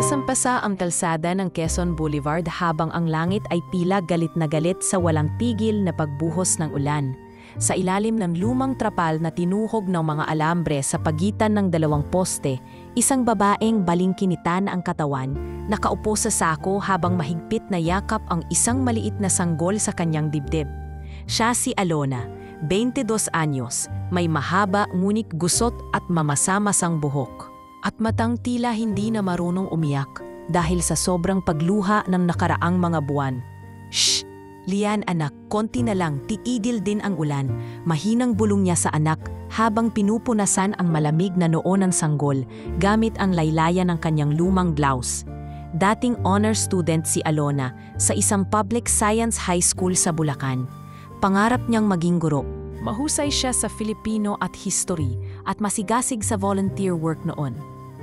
Nasasampasa ang kalsada ng Quezon Boulevard habang ang langit ay tila galit na galit sa walang tigil na pagbuhos ng ulan. Sa ilalim ng lumang trapal na tinuhog ng mga alambre sa pagitan ng dalawang poste, isang babaeng balingkinitan ang katawan, nakaupo sa sako habang mahigpit na yakap ang isang maliit na sanggol sa kanyang dibdib. Siya si Alona, 22 anyos, may mahaba ngunit gusot at mamasa-masang buhok. At matang tila hindi na marunong umiyak dahil sa sobrang pagluha ng nakaraang mga buwan. Shh! Lian anak, konti na lang, tiidil din ang ulan. Mahinang bulong niya sa anak habang pinupunasan ang malamig na noo ng sanggol gamit ang laylayan ng kanyang lumang blouse. Dating honor student si Alona sa isang public science high school sa Bulacan. Pangarap niyang maging guro. Mahusay siya sa Filipino at history at masigasig sa volunteer work noon.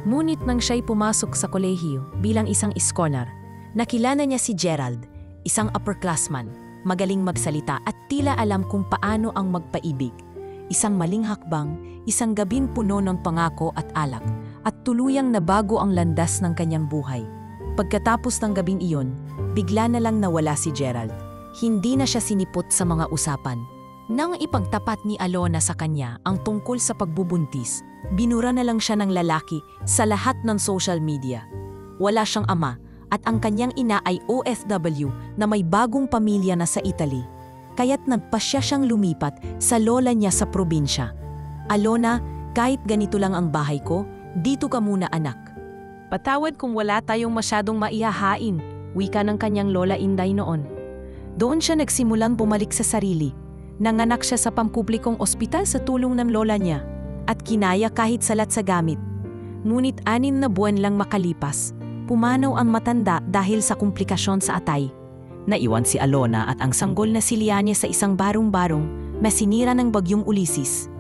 Ngunit nang siya'y pumasok sa kolehiyo bilang isang scholar, nakilala niya si Gerald, isang upperclassman, magaling magsalita at tila alam kung paano ang magpaibig. Isang maling hakbang, isang gabing puno ng pangako at alak, at tuluyang nabago ang landas ng kanyang buhay. Pagkatapos ng gabing iyon, bigla na lang nawala si Gerald. Hindi na siya sinipot sa mga usapan. Nang ipagtapat ni Alona sa kanya ang tungkol sa pagbubuntis, binura na lang siya ng lalaki sa lahat ng social media. Wala siyang ama at ang kanyang ina ay OFW na may bagong pamilya na sa Italy. Kaya't nagpasya siyang lumipat sa lola niya sa probinsya. Alona, kahit ganito lang ang bahay ko, dito ka muna anak. Patawad kung wala tayong masyadong maihahain, wika ng kanyang lola Inday noon. Doon siya nagsimulang bumalik sa sarili. Nanganak siya sa pampublikong ospital sa tulong ng lola niya at kinaya kahit salat sa gamit. Ngunit 6 na buwan lang makalipas, pumanaw ang matanda dahil sa komplikasyon sa atay. Naiwan si Alona at ang sanggol na si Lianya sa isang barong-barong na sinira ng bagyong Ulises.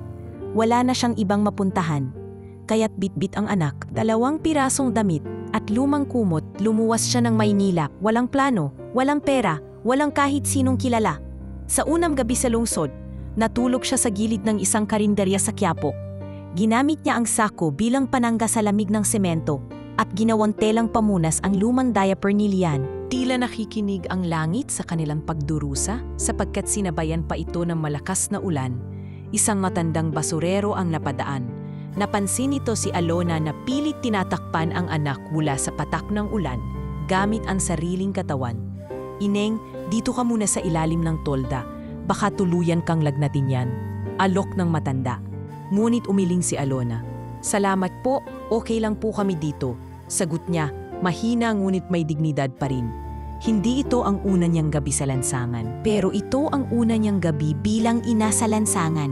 Wala na siyang ibang mapuntahan, kaya't bitbit ang anak, 2 pirasong damit at lumang kumot, lumuwas siya ng Maynila, walang plano, walang pera, walang kahit sinong kilala. Sa unang gabi sa lungsod, natulog siya sa gilid ng isang karinderya sa Quiapo. Ginamit niya ang sako bilang panangga sa lamig ng semento at ginawang telang pamunas ang lumang diaper ni Lian. Tila nakikinig ang langit sa kanilang pagdurusa sapagkat sinabayan pa ito ng malakas na ulan. Isang matandang basurero ang napadaan. Napansin nito si Alona na pilit tinatakpan ang anak mula sa patak ng ulan gamit ang sariling katawan. Ineng, dito ka muna sa ilalim ng tolda. Baka tuluyan kang lagnatin yan. Alok ng matanda. Ngunit umiling si Alona. Salamat po, okay lang po kami dito. Sagot niya, mahina ngunit may dignidad pa rin. Hindi ito ang una niyang gabi sa lansangan, pero ito ang una niyang gabi bilang ina sa lansangan.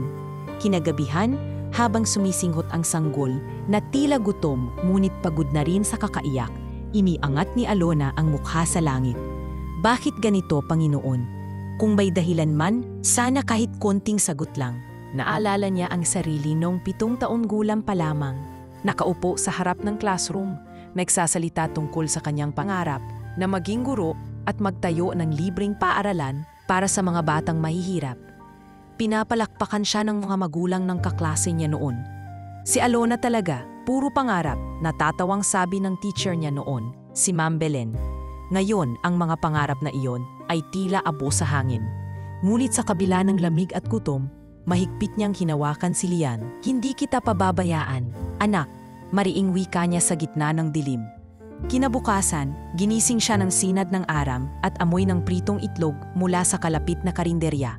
Kinagabihan, habang sumisinghot ang sanggol na tila gutom ngunit pagod na rin sa kakaiyak, iniangat ni Alona ang mukha sa langit. Bakit ganito, Panginoon? Kung may dahilan man, sana kahit konting sagot lang. Naalala niya ang sarili noong 7 taon gulang pa lamang. Nakaupo sa harap ng classroom, nagsasalita tungkol sa kanyang pangarap na maging guro at magtayo ng libreng paaralan para sa mga batang mahihirap. Pinapalakpakan siya ng mga magulang ng kaklase niya noon. Si Alona talaga, puro pangarap, natatawang sabi ng teacher niya noon, si Ma'am Belen. Ngayon, ang mga pangarap na iyon ay tila abo sa hangin. Ngunit sa kabila ng lamig at gutom, mahigpit niyang hinawakan si Lian. Hindi kita pababayaan, anak, mariing wika niya sa gitna ng dilim. Kinabukasan, ginising siya ng sinad ng aram at amoy ng pritong itlog mula sa kalapit na karinderya.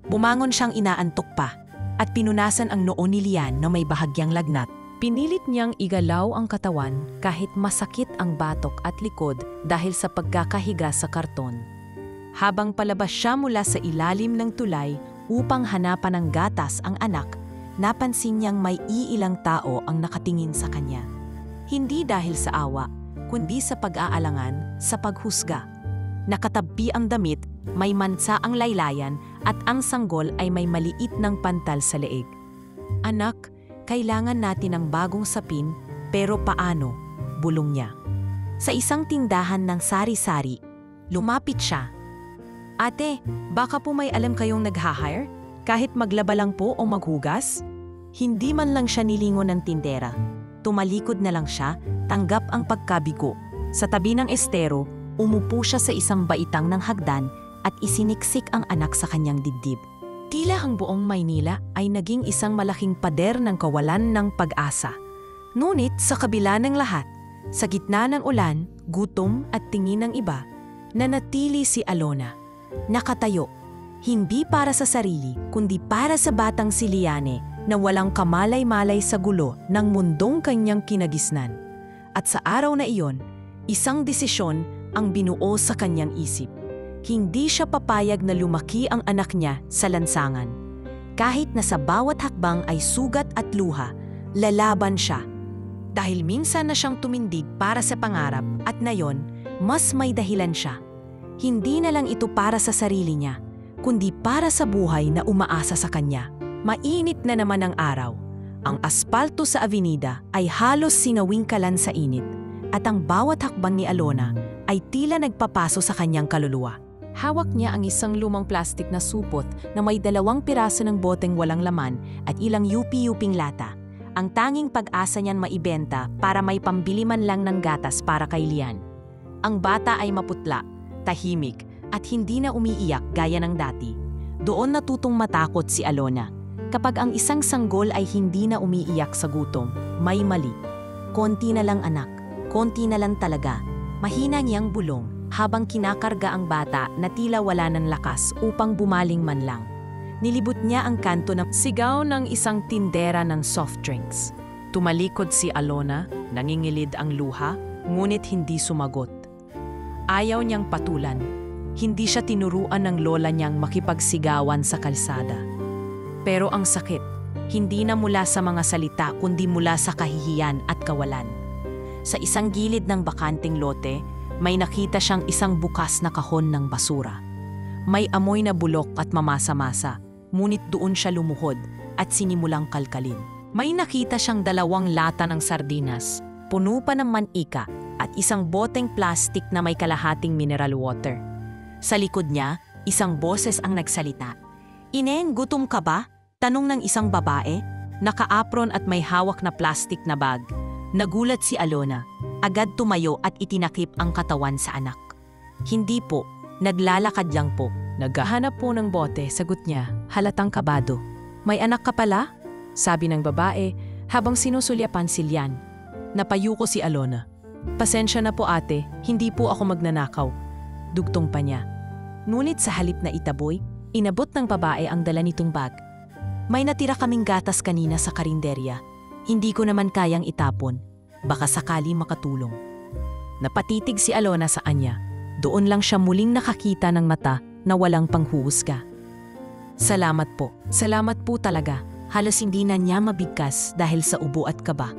Bumangon siyang inaantok pa at pinunasan ang noo ni Lian na may bahagyang lagnat. Pinilit niyang igalaw ang katawan kahit masakit ang batok at likod dahil sa pagkakahiga sa karton. Habang palabas siya mula sa ilalim ng tulay upang hanapan ng gatas ang anak, napansin niyang may iilang tao ang nakatingin sa kanya. Hindi dahil sa awa, kundi sa pag-aalangan, sa paghusga. Nakatabi ang damit, may mansa ang laylayan at ang sanggol ay may maliit ng pantal sa leeg. Anak, kailangan natin ng bagong sapin, pero paano? Bulong niya. Sa isang tindahan ng sari-sari, lumapit siya. Ate, baka po may alam kayong nag-hire? Kahit maglaba lang po o maghugas? Hindi man lang siya nilingon ng tindera. Tumalikod na lang siya, tanggap ang pagkabigo. Sa tabi ng estero, umupo siya sa isang baitang ng hagdan at isiniksik ang anak sa kanyang dibdib. Tila ang buong Maynila ay naging isang malaking pader ng kawalan ng pag-asa. Ngunit sa kabila ng lahat, sa gitna ng ulan, gutom at tingin ng iba, nanatili si Alona. Nakatayo, hindi para sa sarili kundi para sa batang si Liane na walang kamalay-malay sa gulo ng mundong kanyang kinagisnan. At sa araw na iyon, isang desisyon ang binuo sa kanyang isip. Hindi siya papayag na lumaki ang anak niya sa lansangan. Kahit na sa bawat hakbang ay sugat at luha, lalaban siya. Dahil minsan na siyang tumindig para sa pangarap at ngayon, mas may dahilan siya. Hindi na lang ito para sa sarili niya, kundi para sa buhay na umaasa sa kanya. Mainit na naman ang araw. Ang aspalto sa avenida ay halos sinawingkalan sa init at ang bawat hakbang ni Alona ay tila nagpapaso sa kanyang kaluluwa. Hawak niya ang isang lumang plastik na supot na may 2 piraso ng boteng walang laman at ilang yupi-yuping lata. Ang tanging pag-asa niyan maibenta para may pambili man lang ng gatas para kay Lian. Ang bata ay maputla, tahimik at hindi na umiiyak gaya ng dati. Doon natutong matakot si Alona. Kapag ang isang sanggol ay hindi na umiiyak sa gutom, may mali. Konti na lang anak, konti na lang talaga. Mahina niyang bulong habang kinakarga ang bata na tila wala ng lakas upang bumaling man lang. Nilibot niya ang kanto ng sigaw ng isang tindera ng soft drinks. Tumalikod si Alona, nangingilid ang luha, ngunit hindi sumagot. Ayaw niyang patulan. Hindi siya tinuruan ng lola niyang makipagsigawan sa kalsada. Pero ang sakit, hindi na mula sa mga salita kundi mula sa kahihiyan at kawalan. Sa isang gilid ng bakanting lote, may nakita siyang isang bukas na kahon ng basura. May amoy na bulok at mamasa-masa, ngunit doon siya lumuhod at sinimulang kalkalin. May nakita siyang 2 lata ng sardinas, puno pa ng manika at isang boteng plastik na may kalahating mineral water. Sa likod niya, isang boses ang nagsalita. "Ineng, gutom ka ba?" Tanong ng isang babae, naka-apron at may hawak na plastik na bag. Nagulat si Alona. Agad tumayo at itinakip ang katawan sa anak. "Hindi po, naglalakad lang po." "Naghahanap po ng bote," sagot niya, halatang kabado. "May anak ka pala?" sabi ng babae habang sinusulyapan si Lian. Napayuko si Alona. "Pasensya na po ate, hindi po ako magnanakaw." Dugtong pa niya. Ngunit sa halip na itaboy, inabot ng babae ang dala nitong bag. "May natira kaming gatas kanina sa karinderya. Hindi ko naman kayang itapon. Baka sakali makatulong." Napatitig si Alona sa kanya. Doon lang siya muling nakakita ng mata na walang panghuhusga. "Salamat po. Salamat po talaga." Halos hindi na niya mabigkas dahil sa ubo at kaba.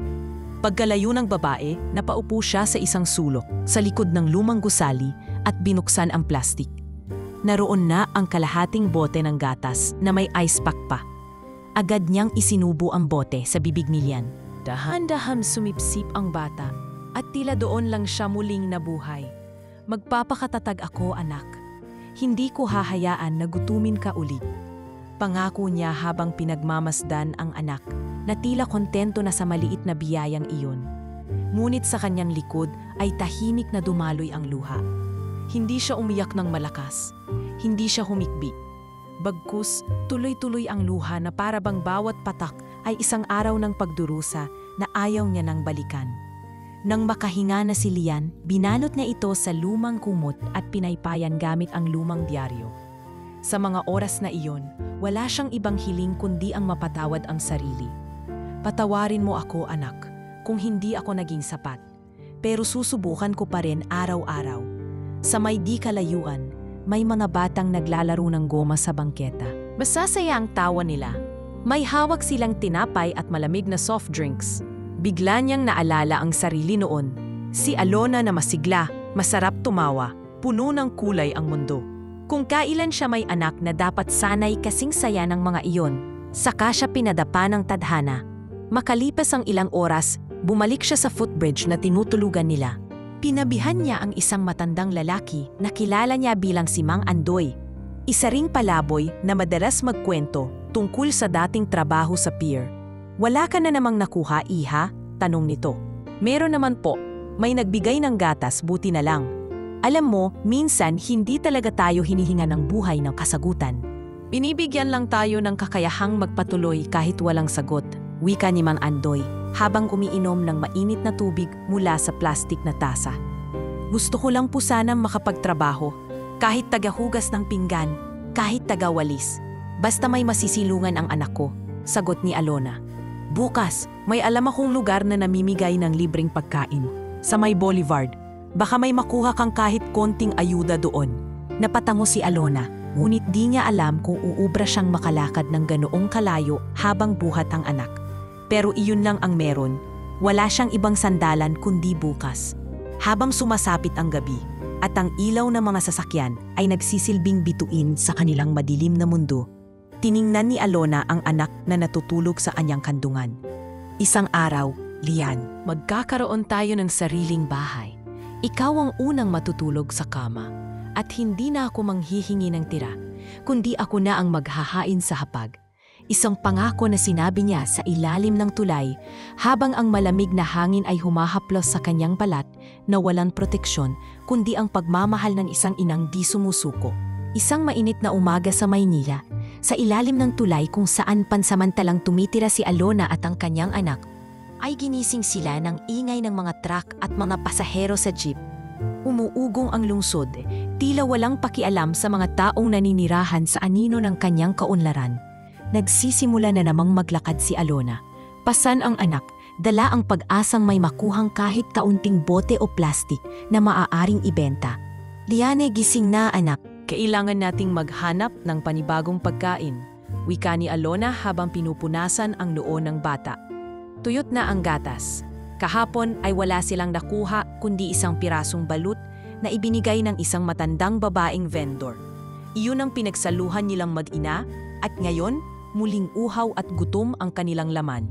Pagkalayo ng babae, napaupo siya sa isang sulok sa likod ng lumang gusali at binuksan ang plastik. Naroon na ang kalahating bote ng gatas na may ice pack pa. Agad niyang isinubo ang bote sa bibig ni Lian. Dahan-dahan sumipsip ang bata at tila doon lang siya muling nabuhay. "Magpapakatatag ako, anak. Hindi ko hahayaan na gutumin ka ulit." Pangako niya habang pinagmamasdan ang anak na tila kontento na sa maliit na biyayang iyon. Ngunit sa kanyang likod ay tahimik na dumaloy ang luha. Hindi siya umiyak ng malakas. Hindi siya humikbi. Bagkus, tuloy-tuloy ang luha na para bang bawat patak ay isang araw ng pagdurusa na ayaw niya nang balikan. Nang makahinga na si Lian, binalot niya ito sa lumang kumot at pinaypayan gamit ang lumang dyaryo. Sa mga oras na iyon, wala siyang ibang hiling kundi ang mapatawad ang sarili. "Patawarin mo ako, anak, kung hindi ako naging sapat. Pero susubukan ko pa rin araw-araw." Sa may di kalayuan, may mga batang naglalaro ng goma sa bangketa. Masasaya ang tawa nila. May hawak silang tinapay at malamig na soft drinks. Bigla niyang naalala ang sarili noon. Si Alona na masigla, masarap tumawa, puno ng kulay ang mundo. Kung kailan siya may anak na dapat sanay kasing saya ng mga iyon, saka siya pinadapa ng tadhana. Makalipas ang ilang oras, bumalik siya sa footbridge na tinutulugan nila. Pinabihan niya ang isang matandang lalaki na kilala niya bilang si Mang Andoy. Isa ring palaboy na madalas magkwento tungkol sa dating trabaho sa pier. "Wala ka na namang nakuha, iha?" tanong nito. Meron naman po, may nagbigay ng gatas, buti na lang. Alam mo, minsan hindi talaga tayo hinihinga ng buhay ng kasagutan. Binibigyan lang tayo ng kakayahang magpatuloy kahit walang sagot, wika ni Mang Andoy, habang umiinom ng mainit na tubig mula sa plastik na tasa. Gusto ko lang po sanang makapagtrabaho, kahit tagahugas ng pinggan, kahit tagawalis. Basta may masisilungan ang anak ko, sagot ni Alona. Bukas, may alam akong lugar na namimigay ng libreng pagkain, sa may Boulevard. Baka may makuha kang kahit konting ayuda doon. Napatango si Alona, ngunit di niya alam kung uubra siyang makalakad ng ganoong kalayo habang buhat ang anak. Pero iyon lang ang meron, wala siyang ibang sandalan kundi bukas. Habang sumasapit ang gabi, at ang ilaw ng mga sasakyan ay nagsisilbing bituin sa kanilang madilim na mundo, tiningnan ni Alona ang anak na natutulog sa anyang kandungan. Isang araw, Lian, magkakaroon tayo ng sariling bahay. Ikaw ang unang matutulog sa kama at hindi na ako manghihingi ng tira, kundi ako na ang maghahain sa hapag. Isang pangako na sinabi niya sa ilalim ng tulay habang ang malamig na hangin ay humahaplos sa kanyang balat na walang proteksyon kundi ang pagmamahal ng isang inang di sumusuko. Isang mainit na umaga sa Maynila, sa ilalim ng tulay kung saan pansamantalang tumitira si Alona at ang kanyang anak, ay ginising sila ng ingay ng mga truck at mga pasahero sa jeep. Umuugong ang lungsod, tila walang pakialam sa mga taong naninirahan sa anino ng kanyang kaunlaran. Nagsisimula na namang maglakad si Alona. Pasan ang anak, dala ang pag-asang may makuhang kahit kaunting bote o plastik na maaaring ibenta. Liane, gising na anak. Kailangan nating maghanap ng panibagong pagkain, wika ni Alona habang pinupunasan ang noo ng bata. Tuyot na ang gatas. Kahapon ay wala silang nakuha kundi isang pirasong balut na ibinigay ng isang matandang babaeng vendor. Iyon ang pinagsaluhan nilang mag-ina at ngayon muling uhaw at gutom ang kanilang laman.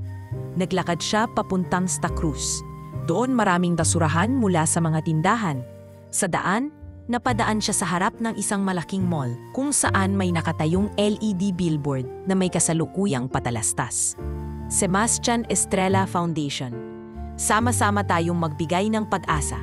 Naglakad siya papuntang Santa Cruz. Doon maraming basurahan mula sa mga tindahan. Sa daan, napadaan siya sa harap ng isang malaking mall kung saan may nakatayong LED billboard na may kasalukuyang patalastas. Sebastian Estrella Foundation. Sama-sama tayong magbigay ng pag-asa.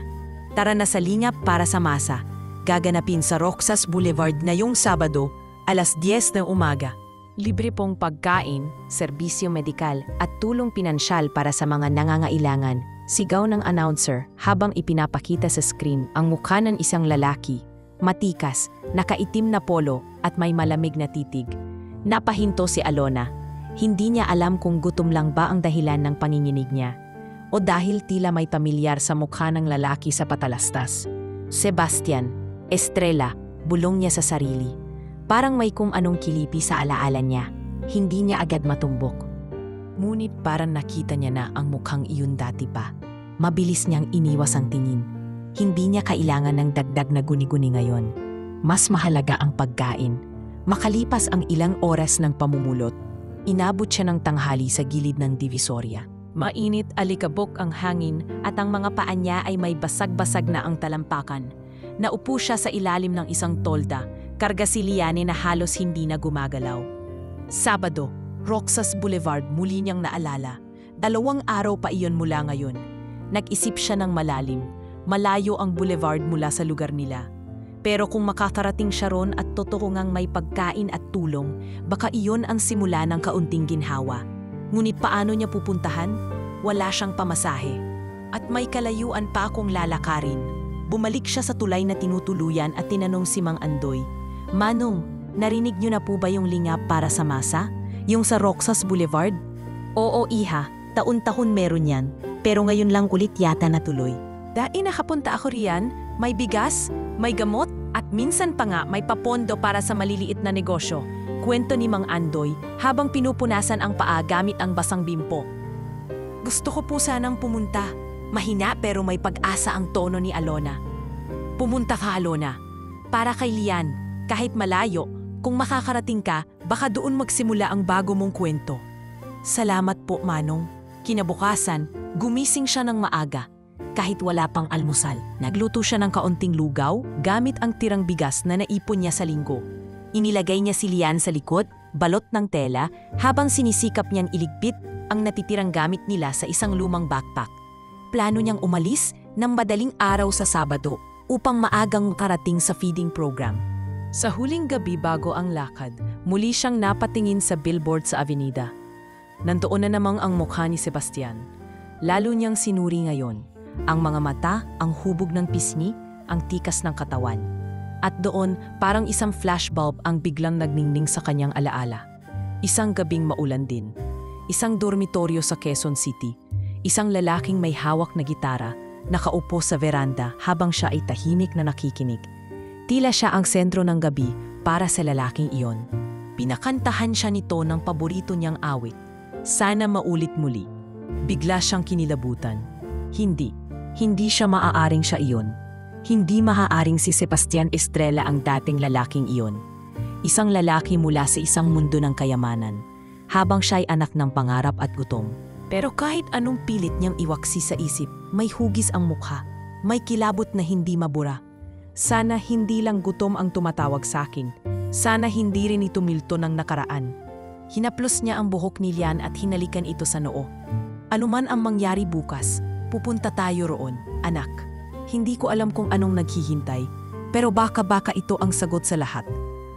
Tara na sa lingap para sa masa. Gaganapin sa Roxas Boulevard ngayong Sabado, alas 10 ng umaga. Libre pong pagkain, serbisyo medikal at tulong pinansyal para sa mga nangangailangan. Sigaw ng announcer habang ipinapakita sa screen ang mukha ng isang lalaki, matikas, nakaitim na polo at may malamig na titig. Napahinto si Alona. Hindi niya alam kung gutom lang ba ang dahilan ng panginginig niya o dahil tila may pamilyar sa mukha ng lalaki sa patalastas. Sebastian, Estrella, bulong niya sa sarili. Parang may kung anong kilipi sa alaala niya. Hindi niya agad matumbok. Ngunit parang nakita niya na ang mukhang iyon dati pa. Mabilis niyang iniwas ang tingin. Hindi niya kailangan ng dagdag na guni-guni ngayon. Mas mahalaga ang pagkain. Makalipas ang ilang oras ng pamumulot, inabot siya ng tanghali sa gilid ng Divisoria. Mainit alikabok ang hangin at ang mga paa niya ay may basag-basag na ang talampakan. Naupo siya sa ilalim ng isang tolda, karga si Liane na halos hindi na gumagalaw. Sabado, Roxas Boulevard muli niyang naalala. 2 araw pa iyon mula ngayon. Nag-isip siya ng malalim. Malayo ang boulevard mula sa lugar nila. Pero kung makakarating siya ron at totoo ngang may pagkain at tulong, baka iyon ang simula ng kaunting ginhawa. Ngunit paano niya pupuntahan? Wala siyang pamasahe. At may kalayuan pa akong lalakarin. Bumalik siya sa tulay na tinutuluyan at tinanong si Mang Andoy, Manong, narinig niyo na po ba yung lingap para sa masa? Yung sa Roxas Boulevard? Oo, iha. Taon-taon meron yan. Pero ngayon lang ulit yata natuloy. Dahil nakapunta ako riyan, may bigas, may gamot, at minsan pa nga may papondo para sa maliliit na negosyo. Kwento ni Mang Andoy habang pinupunasan ang paa gamit ang basang bimpo. Gusto ko po sanang pumunta. Mahina pero may pag-asa ang tono ni Alona. Pumunta ka, Alona. Para kay Lian, kahit malayo, kung makakarating ka, baka doon magsimula ang bago mong kwento. Salamat po, Manong. Kinabukasan, gumising siya ng maaga. Kahit wala pang almusal, nagluto siya ng kaunting lugaw gamit ang tirang bigas na naipon niya sa linggo. Inilagay niya si Lian sa likod, balot ng tela, habang sinisikap niyang iligpit ang natitirang gamit nila sa isang lumang backpack. plano niyang umalis ng madaling araw sa Sabado upang maagang makarating sa feeding program. Sa huling gabi bago ang lakad, muli siyang napatingin sa billboard sa avenida. Nandoon na namang ang mukha ni Sebastian. Lalo niyang sinuri ngayon. Ang mga mata, ang hubog ng pisngi, ang tikas ng katawan. At doon, parang isang flashbulb ang biglang nagningning sa kanyang alaala. Isang gabing maulan din. Isang dormitoryo sa Quezon City. Isang lalaking may hawak na gitara, nakaupo sa veranda habang siya ay tahimik na nakikinig. Tila siya ang sentro ng gabi para sa lalaking iyon. Pinakantahan siya nito ng paborito niyang awit. Sana maulit muli. Bigla siyang kinilabutan. Hindi siya maaaring siya iyon. Hindi maaaring si Sebastian Estrella ang dating lalaking iyon. Isang lalaki mula sa isang mundo ng kayamanan, habang siya'y anak ng pangarap at gutom. Pero kahit anong pilit niyang iwaksi sa isip, may hugis ang mukha, may kilabot na hindi mabura. Sana hindi lang gutom ang tumatawag sa akin. Sana hindi rin ito milto ng nakaraan. Hinaplos niya ang buhok ni Lian at hinalikan ito sa noo. Anuman ang mangyari bukas, pupunta tayo roon, anak. Hindi ko alam kung anong naghihintay, pero baka ito ang sagot sa lahat.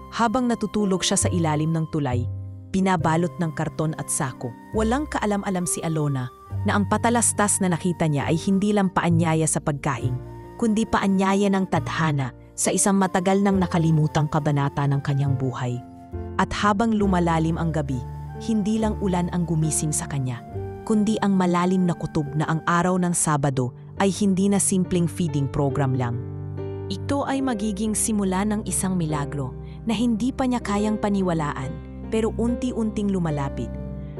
Habang natutulog siya sa ilalim ng tulay, pinabalot ng karton at sako, walang kaalam-alam si Alona na ang patalastas na nakita niya ay hindi lang paanyaya sa pagkain, kundi paanyaya ng tadhana sa isang matagal nang nakalimutang kabanata ng kanyang buhay. At habang lumalalim ang gabi, hindi lang ulan ang gumising sa kanya, kundi ang malalim na kutob na ang araw ng Sabado ay hindi na simpleng feeding program lang. Ito ay magiging simula ng isang milagro na hindi pa niya kayang paniwalaan pero unti-unting lumalapit.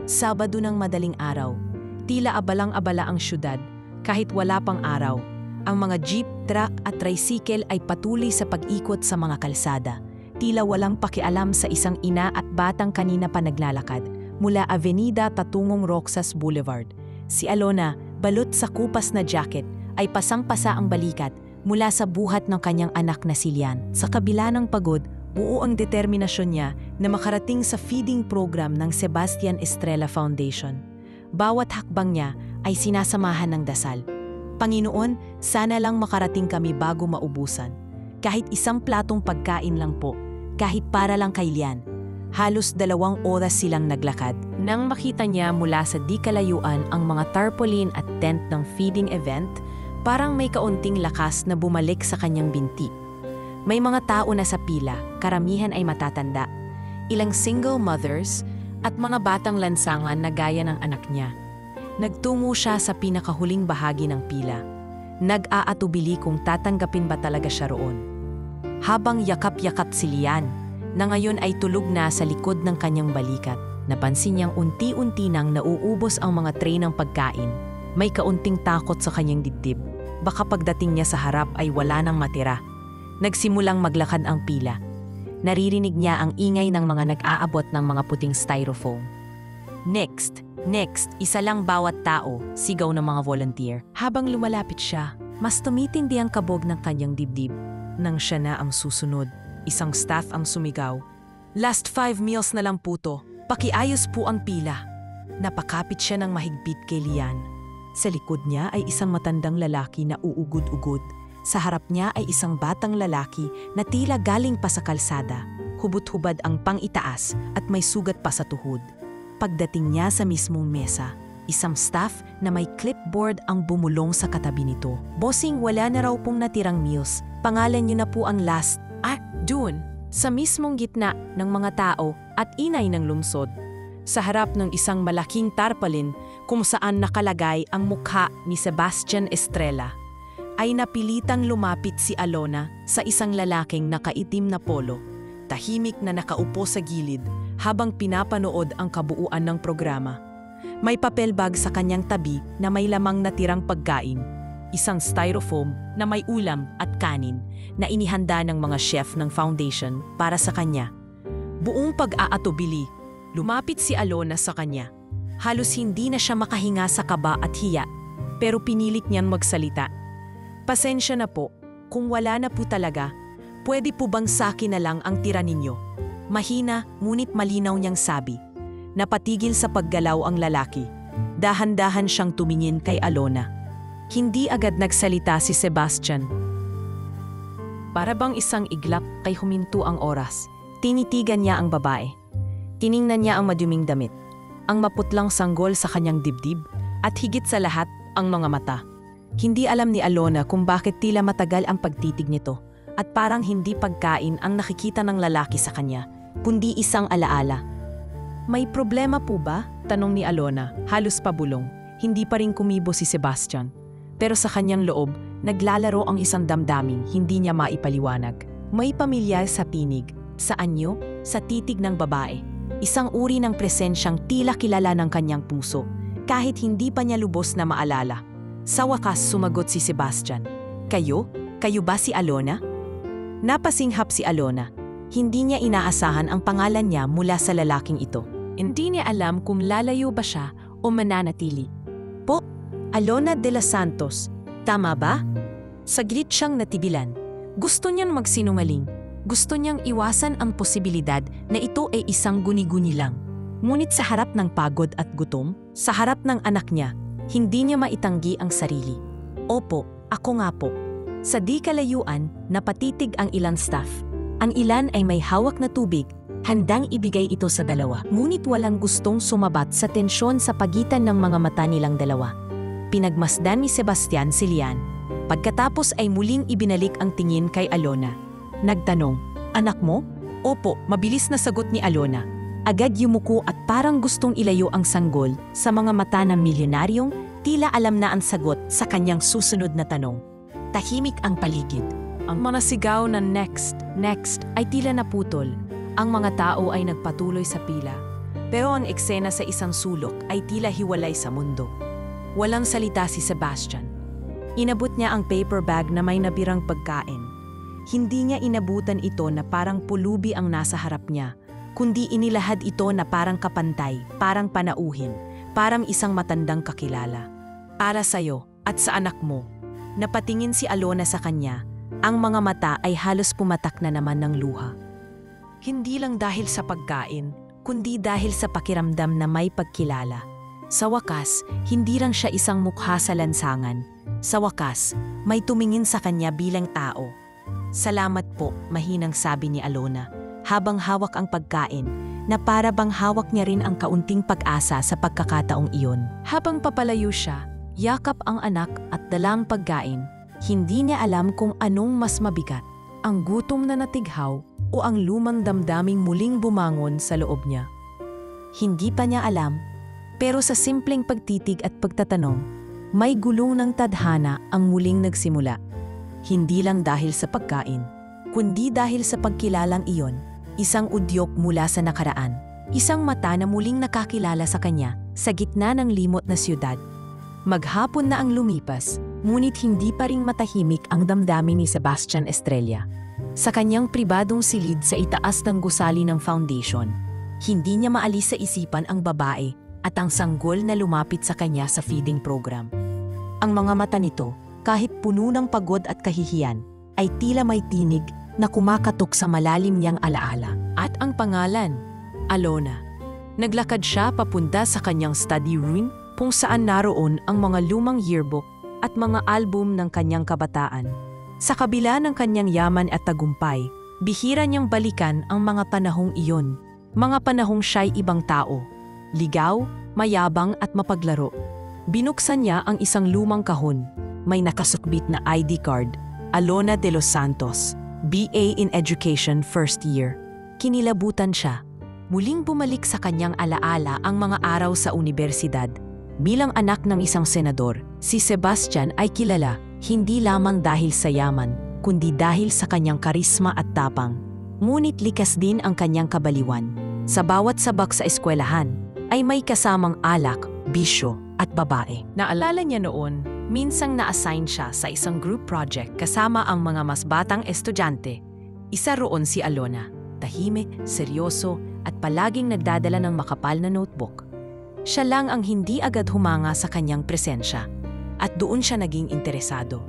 Sabado ng madaling araw, tila abalang-abala ang syudad kahit wala pang araw. Ang mga jeep, truck at tricycle ay patuloy sa pag-ikot sa mga kalsada. Tila walang pakialam sa isang ina at batang kanina pa naglalakad mula Avenida patungong Roxas Boulevard. Si Alona, balot sa kupas na jacket, ay pasang-pasa ang balikat mula sa buhat ng kanyang anak na si Lian. Sa kabila ng pagod, buo ang determinasyon niya na makarating sa feeding program ng Sebastian Estrella Foundation. Bawat hakbang niya ay sinasamahan ng dasal. Panginoon, sana lang makarating kami bago maubusan. Kahit isang platong pagkain lang po. Kahit para lang kay Lian. Halos 2 oras silang naglakad nang makita niya mula sa di kalayuan ang mga tarpaulin at tent ng feeding event, parang may kaunting lakas na bumalik sa kanyang binti. May mga tao na sa pila, karamihan ay matatanda, ilang single mothers at mga batang lansangan na gaya ng anak niya. Nagtungo siya sa pinakahuling bahagi ng pila. Nag-aatubili kung tatanggapin ba talaga siya roon. Habang yakap-yakap si Lian, na ngayon ay tulog na sa likod ng kanyang balikat, napansin niyang unti-unti nang nauubos ang mga tray ng pagkain. May kaunting takot sa kanyang dibdib. Baka pagdating niya sa harap ay wala nang matira. Nagsimulang maglakad ang pila. Naririnig niya ang ingay ng mga nag-aabot ng mga puting styrofoam. Next, isa lang bawat tao, sigaw ng mga volunteer. Habang lumalapit siya, mas tumitindi ang kabog ng kanyang dibdib. Nang siya na ang susunod, isang staff ang sumigaw. Last 5 meals na lang po to. Pakiayos po ang pila. Napakapit siya ng mahigpit kay Lian. Sa likod niya ay isang matandang lalaki na uugod-ugod. Sa harap niya ay isang batang lalaki na tila galing pa sa kalsada. Hubot-hubad ang pang-itaas at may sugat pa sa tuhod. Pagdating niya sa mismong mesa, isang staff na may clipboard ang bumulong sa katabi nito. Bossing, wala na raw pong natirang meals. Pangalan niyo na po ang last. Doon, sa mismong gitna ng mga tao at inay ng lungsod. Sa harap ng isang malaking tarpaulin kung saan nakalagay ang mukha ni Sebastian Estrella, ay napilitang lumapit si Alona sa isang lalaking nakaitim na polo, tahimik na nakaupo sa gilid habang pinapanood ang kabuuan ng programa. May papel bag sa kanyang tabi na may lamang natirang pagkain, isang styrofoam na may ulam at kanin na inihanda ng mga chef ng foundation para sa kanya. Buong pag-aatubili, lumapit si Alona sa kanya. Halos hindi na siya makahinga sa kaba at hiya, pero pinilit niyang magsalita. Pasensya na po, kung wala na po talaga, pwede po bang sa akin na lang ang tira ninyo? Mahina ngunit malinaw niyang sabi. Napatigil sa paggalaw ang lalaki. Dahan-dahan siyang tumingin kay Alona. Hindi agad nagsalita si Sebastian. Para bang isang iglap kay huminto ang oras. Tinitigan niya ang babae. Tiningnan niya ang maduming damit, ang maputlang sanggol sa kanyang dibdib, at higit sa lahat, ang mga mata. Hindi alam ni Alona kung bakit tila matagal ang pagtitig nito, at parang hindi pagkain ang nakikita ng lalaki sa kanya, kundi isang alaala. May problema po ba? Tanong ni Alona, halos pabulong. Hindi pa rin kumibo si Sebastian. Pero sa kanyang loob, naglalaro ang isang damdaming hindi niya maipaliwanag. May pamilyar sa tinig, sa anyo, sa titig ng babae. Isang uri ng presensyang tila kilala ng kanyang puso, kahit hindi pa niya lubos na maalala. Sa wakas sumagot si Sebastian. Kayo? Kayo ba si Alona? Napasinghap si Alona. Hindi niya inaasahan ang pangalan niya mula sa lalaking ito. Hindi niya alam kung lalayo ba siya o mananatili. Po, Alona de los Santos, tama ba? Saglit siyang natibilan. Gusto niyang magsinungaling. Gusto niyang iwasan ang posibilidad na ito ay isang guni-guni lang. Ngunit sa harap ng pagod at gutom, sa harap ng anak niya, hindi niya maitanggi ang sarili. Opo, ako nga po. Sa di kalayuan, napatitig ang ilang staff. Ang ilan ay may hawak na tubig, handang ibigay ito sa dalawa. Ngunit walang gustong sumabat sa tensyon sa pagitan ng mga mata nilang dalawa. Pinagmasdan ni Sebastian si Lian. Pagkatapos ay muling ibinalik ang tingin kay Alona. Nagtanong, anak mo? Opo, mabilis na sagot ni Alona. Agad yumuko at parang gustong ilayo ang sanggol sa mga mata ng milyonaryong tila alam na ang sagot sa kanyang susunod na tanong. Tahimik ang paligid. Ang mga sigaw na next ay tila naputol. Ang mga tao ay nagpatuloy sa pila. Pero ang eksena sa isang sulok ay tila hiwalay sa mundo. Walang salita si Sebastian. Inabot niya ang paper bag na may nabirang pagkain. Hindi niya inabutan ito na parang pulubi ang nasa harap niya, kundi inilahad ito na parang kapantay, parang panauhin, parang isang matandang kakilala. Para sa'yo at sa anak mo. Napatingin si Alona sa kanya, ang mga mata ay halos pumatak na naman ng luha. Hindi lang dahil sa pagkain, kundi dahil sa pakiramdam na may pagkilala. Sa wakas, hindi lang siya isang mukha sa lansangan. Sa wakas, may tumingin sa kanya bilang tao. Salamat po, mahinang sabi ni Alona, habang hawak ang pagkain, na para bang hawak niya rin ang kaunting pag-asa sa pagkakataong iyon. Habang papalayo siya, yakap ang anak at dalang pagkain. Hindi niya alam kung anong mas mabigat, ang gutom na natighaw o ang lumang damdaming muling bumangon sa loob niya. Hindi pa niya alam, pero sa simpleng pagtitig at pagtatanong, may gulong ng tadhana ang muling nagsimula. Hindi lang dahil sa pagkain, kundi dahil sa pagkilalang iyon, isang udyok mula sa nakaraan, isang mata na muling nakakilala sa kanya sa gitna ng limot na siyudad. Maghapon na ang lumipas, ngunit hindi pa ring matahimik ang damdamin ni Sebastian Estrella. Sa kanyang pribadong silid sa itaas ng gusali ng foundation, hindi niya maalis sa isipan ang babae at ang sanggol na lumapit sa kanya sa feeding program. Ang mga mata nito, kahit puno ng pagod at kahihiyan, ay tila may tinig na kumakatok sa malalim niyang alaala. At ang pangalan, Alona. Naglakad siya papunta sa kanyang study room kung saan naroon ang mga lumang yearbook at mga album ng kanyang kabataan. Sa kabila ng kanyang yaman at tagumpay, bihira niyang balikan ang mga panahong iyon. Mga panahong siya'y ibang tao. Ligaw, mayabang at mapaglaro. Binuksan niya ang isang lumang kahon. May nakasukbit na ID card, Alona de los Santos, BA in Education First Year. Kinilabutan siya. Muling bumalik sa kanyang alaala ang mga araw sa unibersidad. Bilang anak ng isang senador, si Sebastian ay kilala hindi lamang dahil sa yaman, kundi dahil sa kanyang karisma at tapang. Ngunit likas din ang kanyang kabaliwan. Sa bawat sabak sa eskwelahan, ay may kasamang alak, bisyo, at babae. Naalala niya noon, minsang na-assign siya sa isang group project kasama ang mga mas batang estudyante. Isa roon si Alona, tahimik, seryoso, at palaging nagdadala ng makapal na notebook. Siya lang ang hindi agad humanga sa kanyang presensya, at doon siya naging interesado.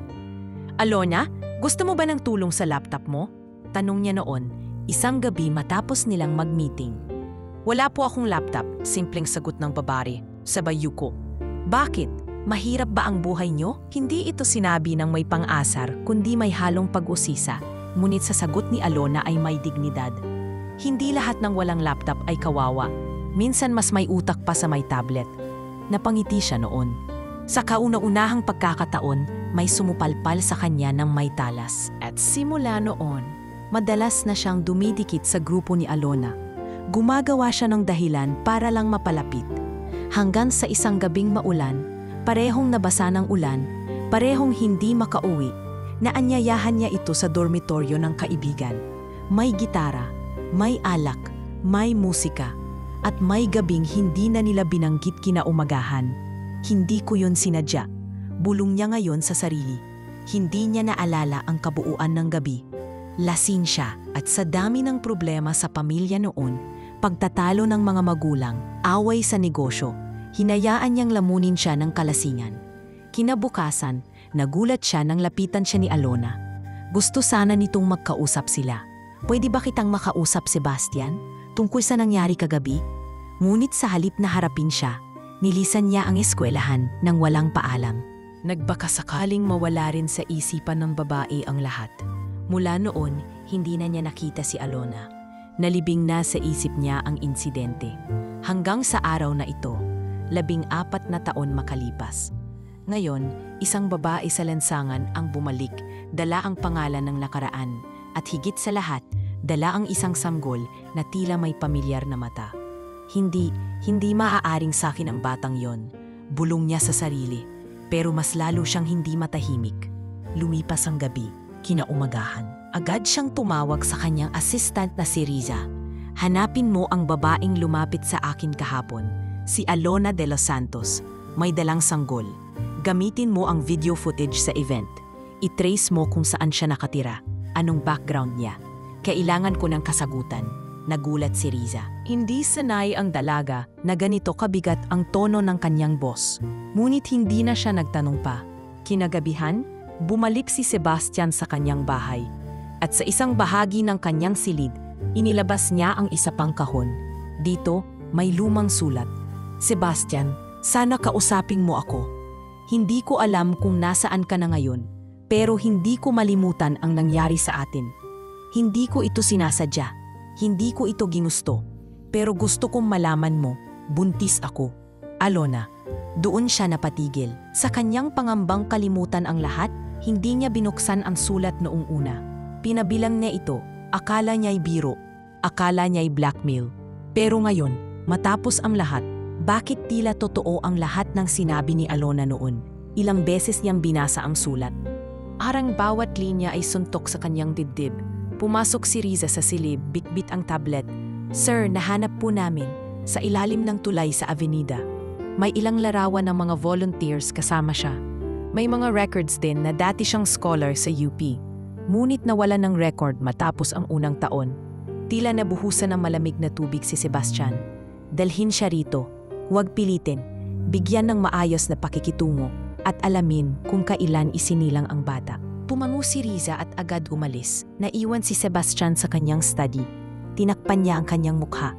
Alona, gusto mo ba ng tulong sa laptop mo? Tanong niya noon, isang gabi matapos nilang mag-meeting. Wala po akong laptop, simpleng sagot ng babae, sabay yuko. Bakit? Mahirap ba ang buhay nyo? Hindi ito sinabi ng may pang-asar, kundi may halong pag-usisa. Ngunit sa sagot ni Alona ay may dignidad. Hindi lahat ng walang laptop ay kawawa. Minsan mas may utak pa sa may tablet. Napangiti siya noon. Sa kauna-unahang pagkakataon, may sumupalpal sa kanya ng may talas. At simula noon, madalas na siyang dumidikit sa grupo ni Alona. Gumagawa siya ng dahilan para lang mapalapit. Hanggang sa isang gabing maulan, parehong nabasa ng ulan, parehong hindi makauwi, naanyayahan niya ito sa dormitoryo ng kaibigan. May gitara, may alak, may musika, at may gabing hindi na nila binanggit kinaumagahan. Hindi ko yun sinadya. Bulong niya ngayon sa sarili. Hindi niya naalala ang kabuuan ng gabi. Lasing siya at sa dami ng problema sa pamilya noon, pagtatalo ng mga magulang, away sa negosyo, hinayaan niyang lamunin siya ng kalasingan. Kinabukasan, nagulat siya nang lapitan siya ni Alona. Gusto sana nitong magkausap sila. Pwede ba kitang makausap, Sebastian? Tungkol sa nangyari kagabi? Ngunit sa halip na harapin siya, nilisan niya ang eskwelahan nang walang paalam. Nagbaka sakaling mawala rin sa isipan ng babae ang lahat. Mula noon, hindi na niya nakita si Alona. Nalibing na sa isip niya ang insidente. Hanggang sa araw na ito, 14 na taon makalipas. Ngayon, isang babae sa lansangan ang bumalik, dala ang pangalan ng nakaraan, at higit sa lahat, dala ang isang sanggol na tila may pamilyar na mata. Hindi maaaring sa akin ang batang yon, bulong niya sa sarili, pero mas lalo siyang hindi matahimik. Lumipas ang gabi, kinaumagahan. Agad siyang tumawag sa kanyang assistant na si Riza. Hanapin mo ang babaeng lumapit sa akin kahapon, si Alona de los Santos, may dalang sanggol. Gamitin mo ang video footage sa event. I-trace mo kung saan siya nakatira, anong background niya. Kailangan ko ng kasagutan. Nagulat si Riza. Hindi sanay ang dalaga na ganito kabigat ang tono ng kanyang boss. Ngunit hindi na siya nagtanong pa. Kinagabihan, bumalik si Sebastian sa kanyang bahay. At sa isang bahagi ng kanyang silid, inilabas niya ang isa pang kahon. Dito, may lumang sulat. Sebastian, sana kausapin mo ako. Hindi ko alam kung nasaan ka na ngayon, pero hindi ko malimutan ang nangyari sa atin. Hindi ko ito sinasadya. Hindi ko ito ginusto. Pero gusto kong malaman mo, buntis ako. Alona. Doon siya napatigil. Sa kanyang pangambang kalimutan ang lahat, hindi niya binuksan ang sulat noong una. Pinabilang niya ito. Akala niya'y biro. Akala niya'y blackmail. Pero ngayon, matapos ang lahat, bakit tila totoo ang lahat ng sinabi ni Alona noon? Ilang beses niyang binasa ang sulat. Harang bawat linya ay suntok sa kanyang dibdib. Pumasok si Riza sa silib, bitbit ang tablet. Sir, nahanap po namin, sa ilalim ng tulay sa avenida. May ilang larawan ng mga volunteers kasama siya. May mga records din na dati siyang scholar sa UP. Ngunit nawalan ng record matapos ang unang taon. Tila nabuhusan ng malamig na tubig si Sebastian. Dalhin siya rito. Huwag pilitin. Bigyan ng maayos na pakikitungo at alamin kung kailan isinilang ang bata. Pumango si Riza at agad umalis. Naiwan si Sebastian sa kanyang study. Tinakpan niya ang kanyang mukha.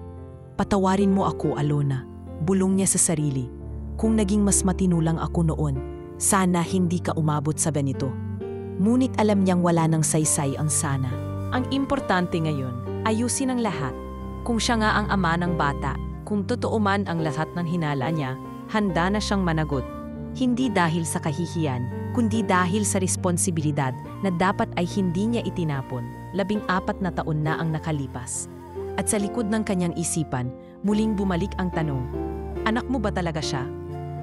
Patawarin mo ako, Alona. Bulong niya sa sarili. Kung naging mas matinulang ako noon, sana hindi ka umabot sa ganito. Ngunit alam niyang wala ng saysay ang sana. Ang importante ngayon, ayusin ang lahat. Kung siya nga ang ama ng bata, kung totoo man ang lahat ng hinala niya, handa na siyang managot. Hindi dahil sa kahihiyan, kundi dahil sa responsibilidad na dapat ay hindi niya itinapon. 14 na taon na ang nakalipas. At sa likod ng kanyang isipan, muling bumalik ang tanong, anak mo ba talaga siya?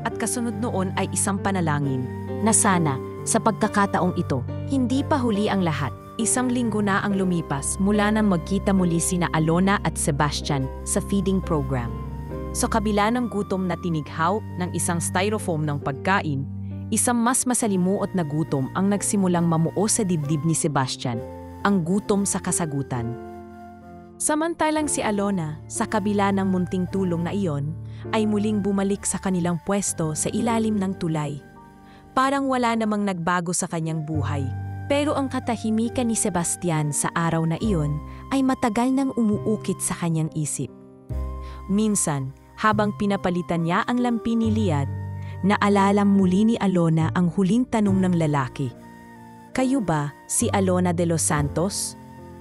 At kasunod noon ay isang panalangin na sana sa pagkakataong ito, hindi pa huli ang lahat. Isang linggo na ang lumipas mula nang magkita muli sina Alona at Sebastian sa feeding program. Sa kabila ng gutom na tinighaw ng isang styrofoam ng pagkain, isang mas masalimuot na gutom ang nagsimulang mamuo sa dibdib ni Sebastian, ang gutom sa kasagutan. Samantalang si Alona, sa kabila ng munting tulong na iyon, ay muling bumalik sa kanilang pwesto sa ilalim ng tulay. Parang wala namang nagbago sa kanyang buhay, pero ang katahimikan ni Sebastian sa araw na iyon ay matagal nang umuukit sa kanyang isip. Minsan, habang pinapalitan niya ang lampi ni Liad, Naalala muli ni Alona ang huling tanong ng lalaki. Kayo ba si Alona de los Santos?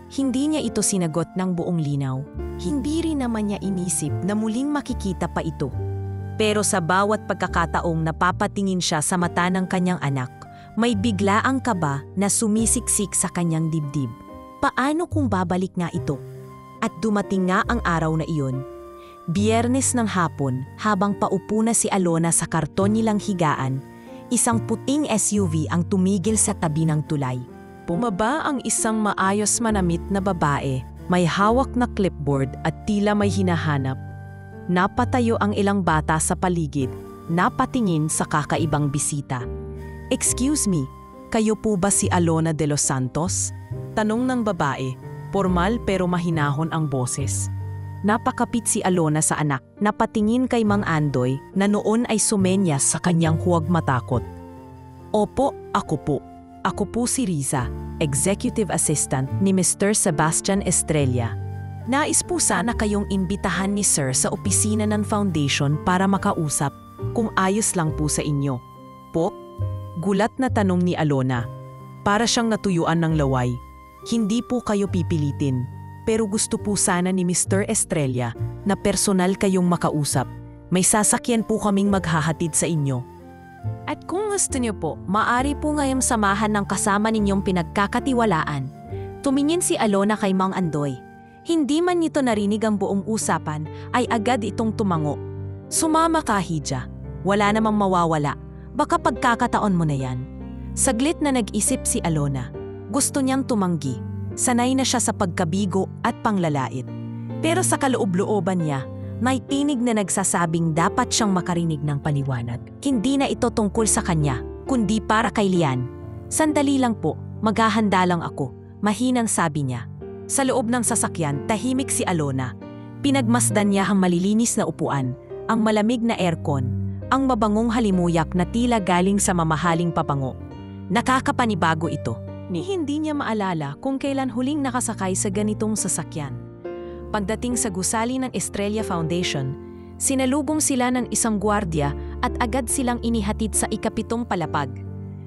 Hindi niya ito sinagot ng buong linaw. Hindi rin naman niya inisip na muling makikita pa ito. Pero sa bawat pagkakataong napapatingin siya sa mata ng kanyang anak, may biglaang kaba na sumisiksik sa kanyang dibdib. Paano kung babalik nga ito? At dumating nga ang araw na iyon. Biyernes ng hapon, habang paupo na si Alona sa karton nilang higaan, isang puting SUV ang tumigil sa tabi ng tulay. Bumaba ang isang maayos manamit na babae, may hawak na clipboard at tila may hinahanap. Napatayo ang ilang bata sa paligid, napatingin sa kakaibang bisita. "Excuse me, kayo po ba si Alona de los Santos?" Tanong ng babae, formal pero mahinahon ang boses. Napakapit si Alona sa anak, napatingin kay Mang Andoy na noon ay sumenyas sa kanyang huwag matakot. "Opo, ako po. Ako po si Riza, Executive Assistant ni Mr. Sebastian Estrella. Nais po sana kayong imbitahan ni Sir sa opisina ng Foundation para makausap, kung ayos lang po sa inyo." "Po?" Gulat na tanong ni Alona. Para siyang natuyuan ng laway. "Hindi po kayo pipilitin. Pero gusto po sana ni Mr. Estrella na personal kayong makausap. May sasakyan po kaming maghahatid sa inyo. At kung gusto niyo po, maaari po ngayong samahan ng kasama ninyong pinagkakatiwalaan." Tumingin si Alona kay Mang Andoy. Hindi man nito narinig ang buong usapan, ay agad itong tumango. "Sumama ka, Hija. Wala namang mawawala. Baka pagkakataon mo na yan." Saglit na nag-isip si Alona. Gusto niyang tumanggi. Sanay na siya sa pagkabigo at panglalait. Pero sa kaloob-looban niya, may tinig na nagsasabing dapat siyang makarinig ng paliwanag. Hindi na ito tungkol sa kanya, kundi para kay Lian. "Sandali lang po, maghahanda lang ako," mahinang sabi niya. Sa loob ng sasakyan, tahimik si Alona. Pinagmasdan niya ang malilinis na upuan, ang malamig na aircon, ang mabangong halimuyak na tila galing sa mamahaling pabango. Nakakapanibago ito. Hindi niya maalala kung kailan huling nakasakay sa ganitong sasakyan. Pagdating sa gusali ng Estrella Foundation, sinalubong sila ng isang gwardiya at agad silang inihatid sa ikapitong palapag.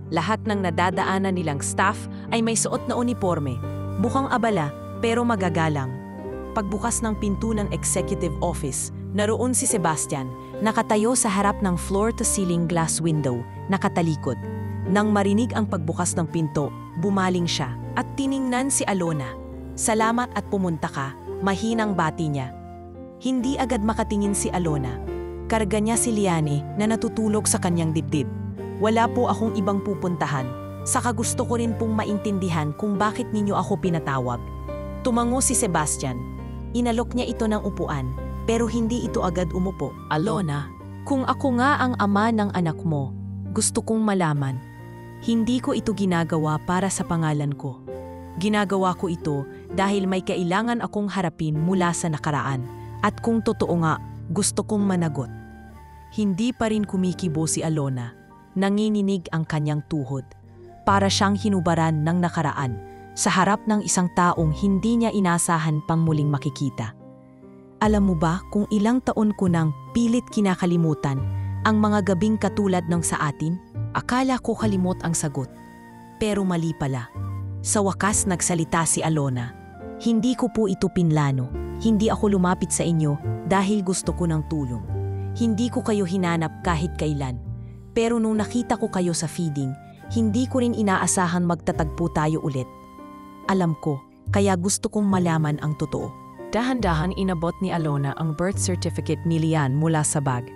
Lahat ng nadadaanan nilang staff ay may suot na uniforme, mukhang abala pero magagalang. Pagbukas ng pinto ng executive office, naroon si Sebastian, nakatayo sa harap ng floor-to-ceiling glass window, nakatalikod. Nang marinig ang pagbukas ng pinto, bumaling siya at tiningnan si Alona. "Salamat at pumunta ka," mahinang bati niya. Hindi agad makatingin si Alona. Karga niya si Liane na natutulog sa kanyang dibdib. "Wala po akong ibang pupuntahan. Saka gusto ko rin pong maintindihan kung bakit ninyo ako pinatawag." Tumango si Sebastian. Inalok niya ito ng upuan, pero hindi ito agad umupo. "Alona, kung ako nga ang ama ng anak mo, gusto kong malaman. Hindi ko ito ginagawa para sa pangalan ko. Ginagawa ko ito dahil may kailangan akong harapin mula sa nakaraan. At kung totoo nga, gusto kong managot." Hindi pa rin kumikibo si Alona. Nanginginig ang kanyang tuhod. Para siyang hinubaran ng nakaraan sa harap ng isang taong hindi niya inasahan pang muling makikita. "Alam mo ba kung ilang taon ko nang pilit kinakalimutan ang mga gabing katulad ng sa atin?" Akala ko kalimot ang sagot. Pero mali pala. Sa wakas nagsalita si Alona. "Hindi ko po ito pinlano. Hindi ako lumapit sa inyo dahil gusto ko ng tulong. Hindi ko kayo hinanap kahit kailan. Pero nung nakita ko kayo sa feeding, hindi ko rin inaasahan magtatagpo tayo ulit. Alam ko, kaya gusto kong malaman ang totoo." Dahan-dahan inabot ni Alona ang birth certificate ni Lian mula sa bag.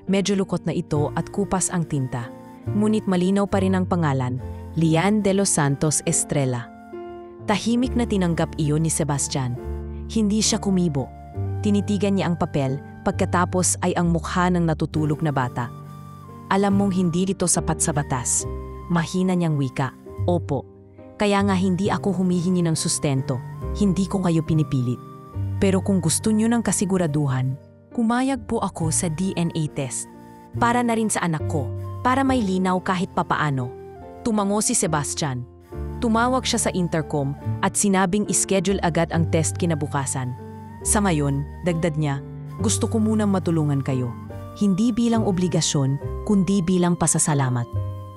Medyo lukot na ito at kupas ang tinta. Ngunit malinaw pa rin ang pangalan, Lian de los Santos Estrella. Tahimik na tinanggap iyon ni Sebastian. Hindi siya kumibo. Tinitigan niya ang papel, pagkatapos ay ang mukha ng natutulog na bata. "Alam mong hindi ito sapat sa batas." Mahina niyang wika. "Opo. Kaya nga hindi ako humihingi ng sustento. Hindi ko kayo pinipilit. Pero kung gusto niyo ng kasiguraduhan, kumayag po ako sa DNA test. Para na rin sa anak ko. Para may linaw kahit papaano." Tumango si Sebastian. Tumawag siya sa intercom at sinabing ischedule agad ang test kinabukasan. Sa ngayon, dagdag niya, "Gusto ko munang matulungan kayo. hindi bilang obligasyon, kundi bilang pasasalamat.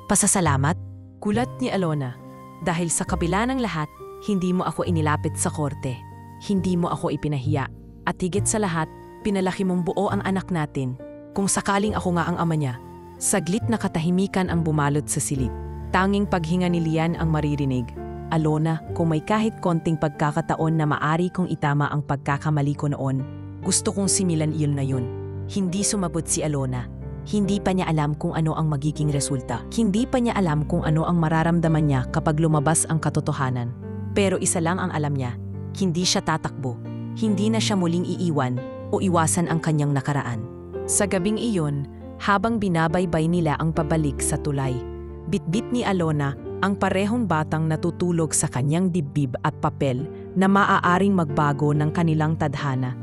Pasasalamat? Kulat ni Alona. Dahil sa kabila ng lahat, hindi mo ako inilapit sa korte. Hindi mo ako ipinahiya. At higit sa lahat, pinalaki mong buo ang anak natin. Kung sakaling ako nga ang ama niya, saglit na katahimikan ang bumalot sa silid. Tanging paghinga ni Lian ang maririnig. Alona, kung may kahit konting pagkakataon na maari kong itama ang pagkakamali ko noon, gusto kong similan iyon na yun. Hindi sumabot si Alona. Hindi pa niya alam kung ano ang magiging resulta. Hindi pa niya alam kung ano ang mararamdaman niya kapag lumabas ang katotohanan. Pero isa lang ang alam niya, hindi siya tatakbo. Hindi na siya muling iiwan o iwasan ang kanyang nakaraan. Sa gabing iyon, habang binabaybay nila ang pabalik sa tulay, bitbit ni Alona ang parehong batang natutulog sa kanyang dibdib at papel na maaaring magbago ng kanilang tadhana.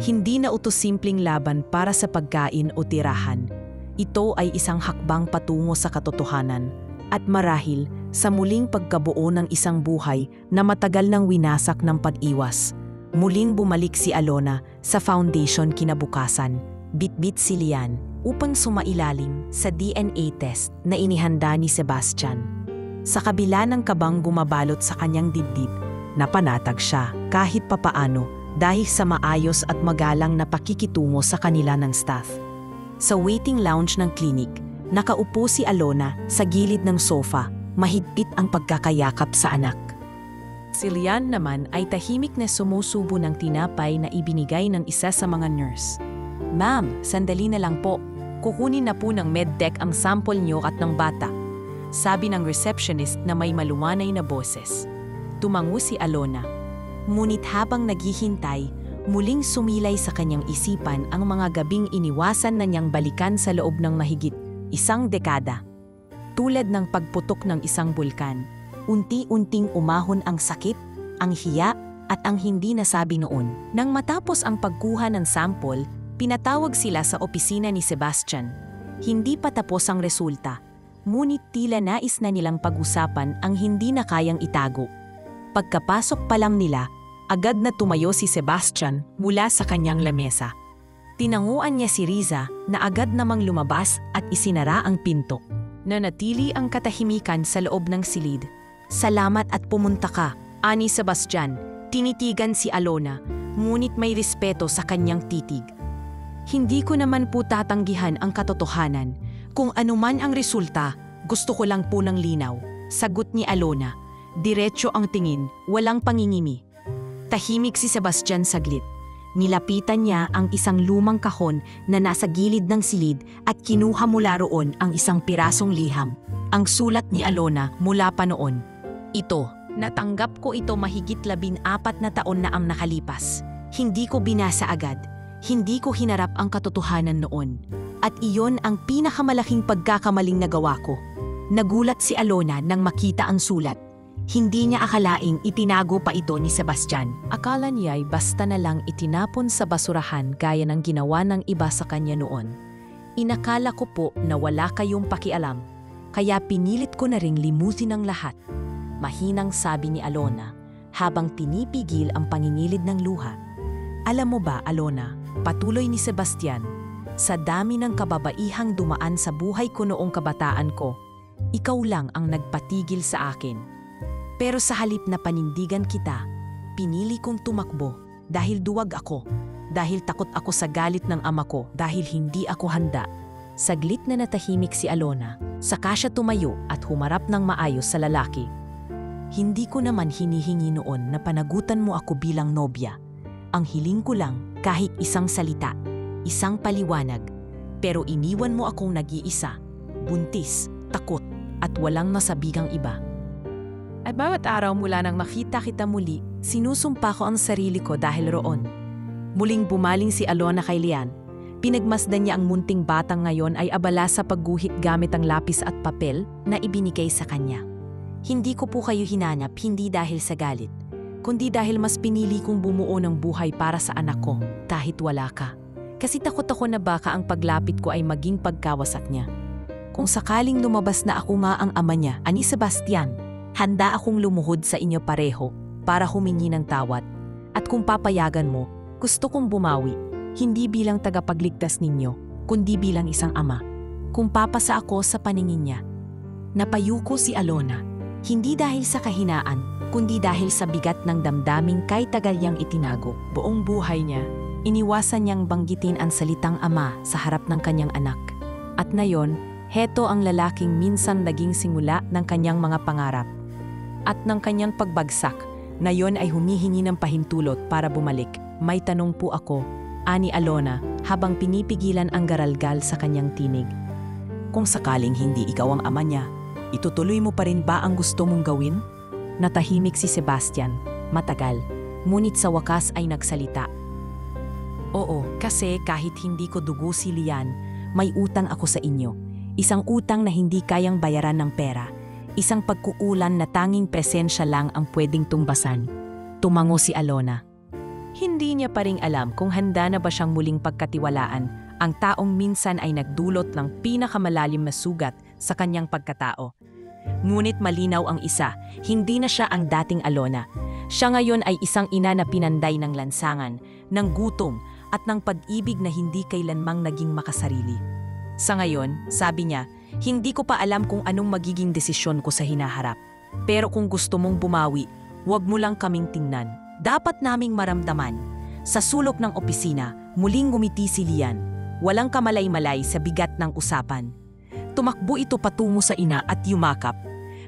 Hindi na ito simpleng laban para sa pagkain o tirahan. Ito ay isang hakbang patungo sa katotohanan at marahil sa muling pagkabuo ng isang buhay na matagal nang winasak ng pag-iwas. Muling bumalik si Alona sa foundation kinabukasan, bitbit si Lian upang sumailalim sa DNA test na inihanda ni Sebastian. Sa kabila ng kabang gumabalot sa kanyang dibdib, napanatag siya kahit papaano dahil sa maayos at magalang na pakikitungo sa kanila ng staff. Sa waiting lounge ng klinik, nakaupo si Alona sa gilid ng sofa, mahigpit ang pagkakayakap sa anak. Si Lian naman ay tahimik na sumusubo ng tinapay na ibinigay ng isa sa mga nurse. "Ma'am, sandali na lang po. Kukunin na po ng medtech ang sample niyo at ng bata," sabi ng receptionist na may malumanay na boses. Tumango si Alona. Ngunit habang naghihintay, muling sumilay sa kanyang isipan ang mga gabing iniwasan na niyang balikan sa loob ng mahigit isang dekada. Tulad ng pagputok ng isang bulkan, unti-unting umahon ang sakit, ang hiya at ang hindi nasabi noon. Nang matapos ang pagkuha ng sample, pinatawag sila sa opisina ni Sebastian. Hindi pa tapos ang resulta. Ngunit tila nais na nilang pag-usapan ang hindi na kayang itago. Pagkapasok pa lang nila, agad na tumayo si Sebastian mula sa kanyang lamesa. Tinanguan niya si Riza na agad namang lumabas at isinara ang pinto. Nanatili ang katahimikan sa loob ng silid. "Salamat at pumunta ka," ani Sebastian. Tinitigan si Alona, ngunit may respeto sa kanyang titig. "Hindi ko naman po tatanggihan ang katotohanan. Kung anuman ang resulta, gusto ko lang po ng linaw," sagot ni Alona. Diretso ang tingin, walang pangingimi. Tahimik si Sebastian saglit. Nilapitan niya ang isang lumang kahon na nasa gilid ng silid at kinuha mula roon ang isang pirasong liham. Ang sulat ni Alona mula pa noon. "Ito, natanggap ko ito mahigit 14 na taon na ang nakalipas. Hindi ko binasa agad. Hindi ko hinarap ang katotohanan noon. At iyon ang pinakamalaking pagkakamaling nagawa ko." Nagulat si Alona nang makita ang sulat. Hindi niya akalaing itinago pa ito ni Sebastian. Akala niya ay basta na lang itinapon sa basurahan gaya ng ginawa ng iba sa kanya noon. "Inakala ko po na wala kayong pakialam, kaya pinilit ko na ring limutin ang lahat," mahinang sabi ni Alona habang pinipigil ang pangingilid ng luha. "Alam mo ba, Alona," patuloy ni Sebastian, "sa dami ng kababaihang dumaan sa buhay ko noong kabataan ko, ikaw lang ang nagpatigil sa akin. Pero sa halip na panindigan kita, pinili kong tumakbo dahil duwag ako, dahil takot ako sa galit ng ama ko, dahil hindi ako handa." Saglit na natahimik si Alona, saka siya tumayo at humarap ng maayos sa lalaki. "Hindi ko naman hinihingi noon na panagutan mo ako bilang nobya. Ang hiling ko lang kahit isang salita, isang paliwanag. Pero iniwan mo akong nag-iisa, buntis, takot, at walang nasabigang iba. At bawat araw mula nang makita kita muli, sinusumpa ko ang sarili ko dahil roon." Muling bumaling si Alona kay Lian. Pinagmasdan niya ang munting batang ngayon ay abala sa pagguhit gamit ang lapis at papel na ibinigay sa kanya. "Hindi ko po kayo hinanap hindi dahil sa galit, kundi dahil mas pinili kong bumuo ng buhay para sa anak ko kahit wala ka. Kasi takot ako na baka ang paglapit ko ay maging pagkawasak niya. Kung sakaling lumabas na ako nga ang ama niya, ani Sebastian, handa akong lumuhod sa inyo pareho para humingi ng tawad. At kung papayagan mo, gusto kong bumawi, hindi bilang tagapagligtas ninyo, kundi bilang isang ama. Kung papasa ako sa paningin niya. Napayuko si Alona, hindi dahil sa kahinaan, kundi dahil sa bigat ng damdaming kay tagal niyang itinago. Buong buhay niya, iniwasan niyang banggitin ang salitang ama sa harap ng kanyang anak. At ngayon, heto ang lalaking minsan naging simula ng kanyang mga pangarap. At ng kanyang pagbagsak, ngayon ay humihingi ng pahintulot para bumalik. May tanong po ako, ani Alona, habang pinipigilan ang garalgal sa kanyang tinig. Kung sakaling hindi ikaw ang ama niya, itutuloy mo pa rin ba ang gusto mong gawin? Natahimik si Sebastian, matagal, ngunit sa wakas ay nagsalita. Oo, kasi kahit hindi ko dugo si Lian, may utang ako sa inyo. Isang utang na hindi kayang bayaran ng pera. Isang pagkuulan na tanging presensya lang ang pwedeng tumbasan. Tumango si Alona. Hindi niya pa ring alam kung handa na ba siyang muling pagkatiwalaan ang taong minsan ay nagdulot ng pinakamalalim na sugat sa kanyang pagkatao. Ngunit malinaw ang isa, hindi na siya ang dating Alona. Siya ngayon ay isang ina na pinanday ng lansangan, ng gutom at ng pag-ibig na hindi kailanmang naging makasarili. Sa ngayon, sabi niya, hindi ko pa alam kung anong magiging desisyon ko sa hinaharap. Pero kung gusto mong bumawi, huwag mo lang kaming tingnan. Dapat naming maramdaman. Sa sulok ng opisina, muling ngumiti si Lian. Walang kamalay-malay sa bigat ng usapan. Tumakbo ito patungo sa ina at yumakap.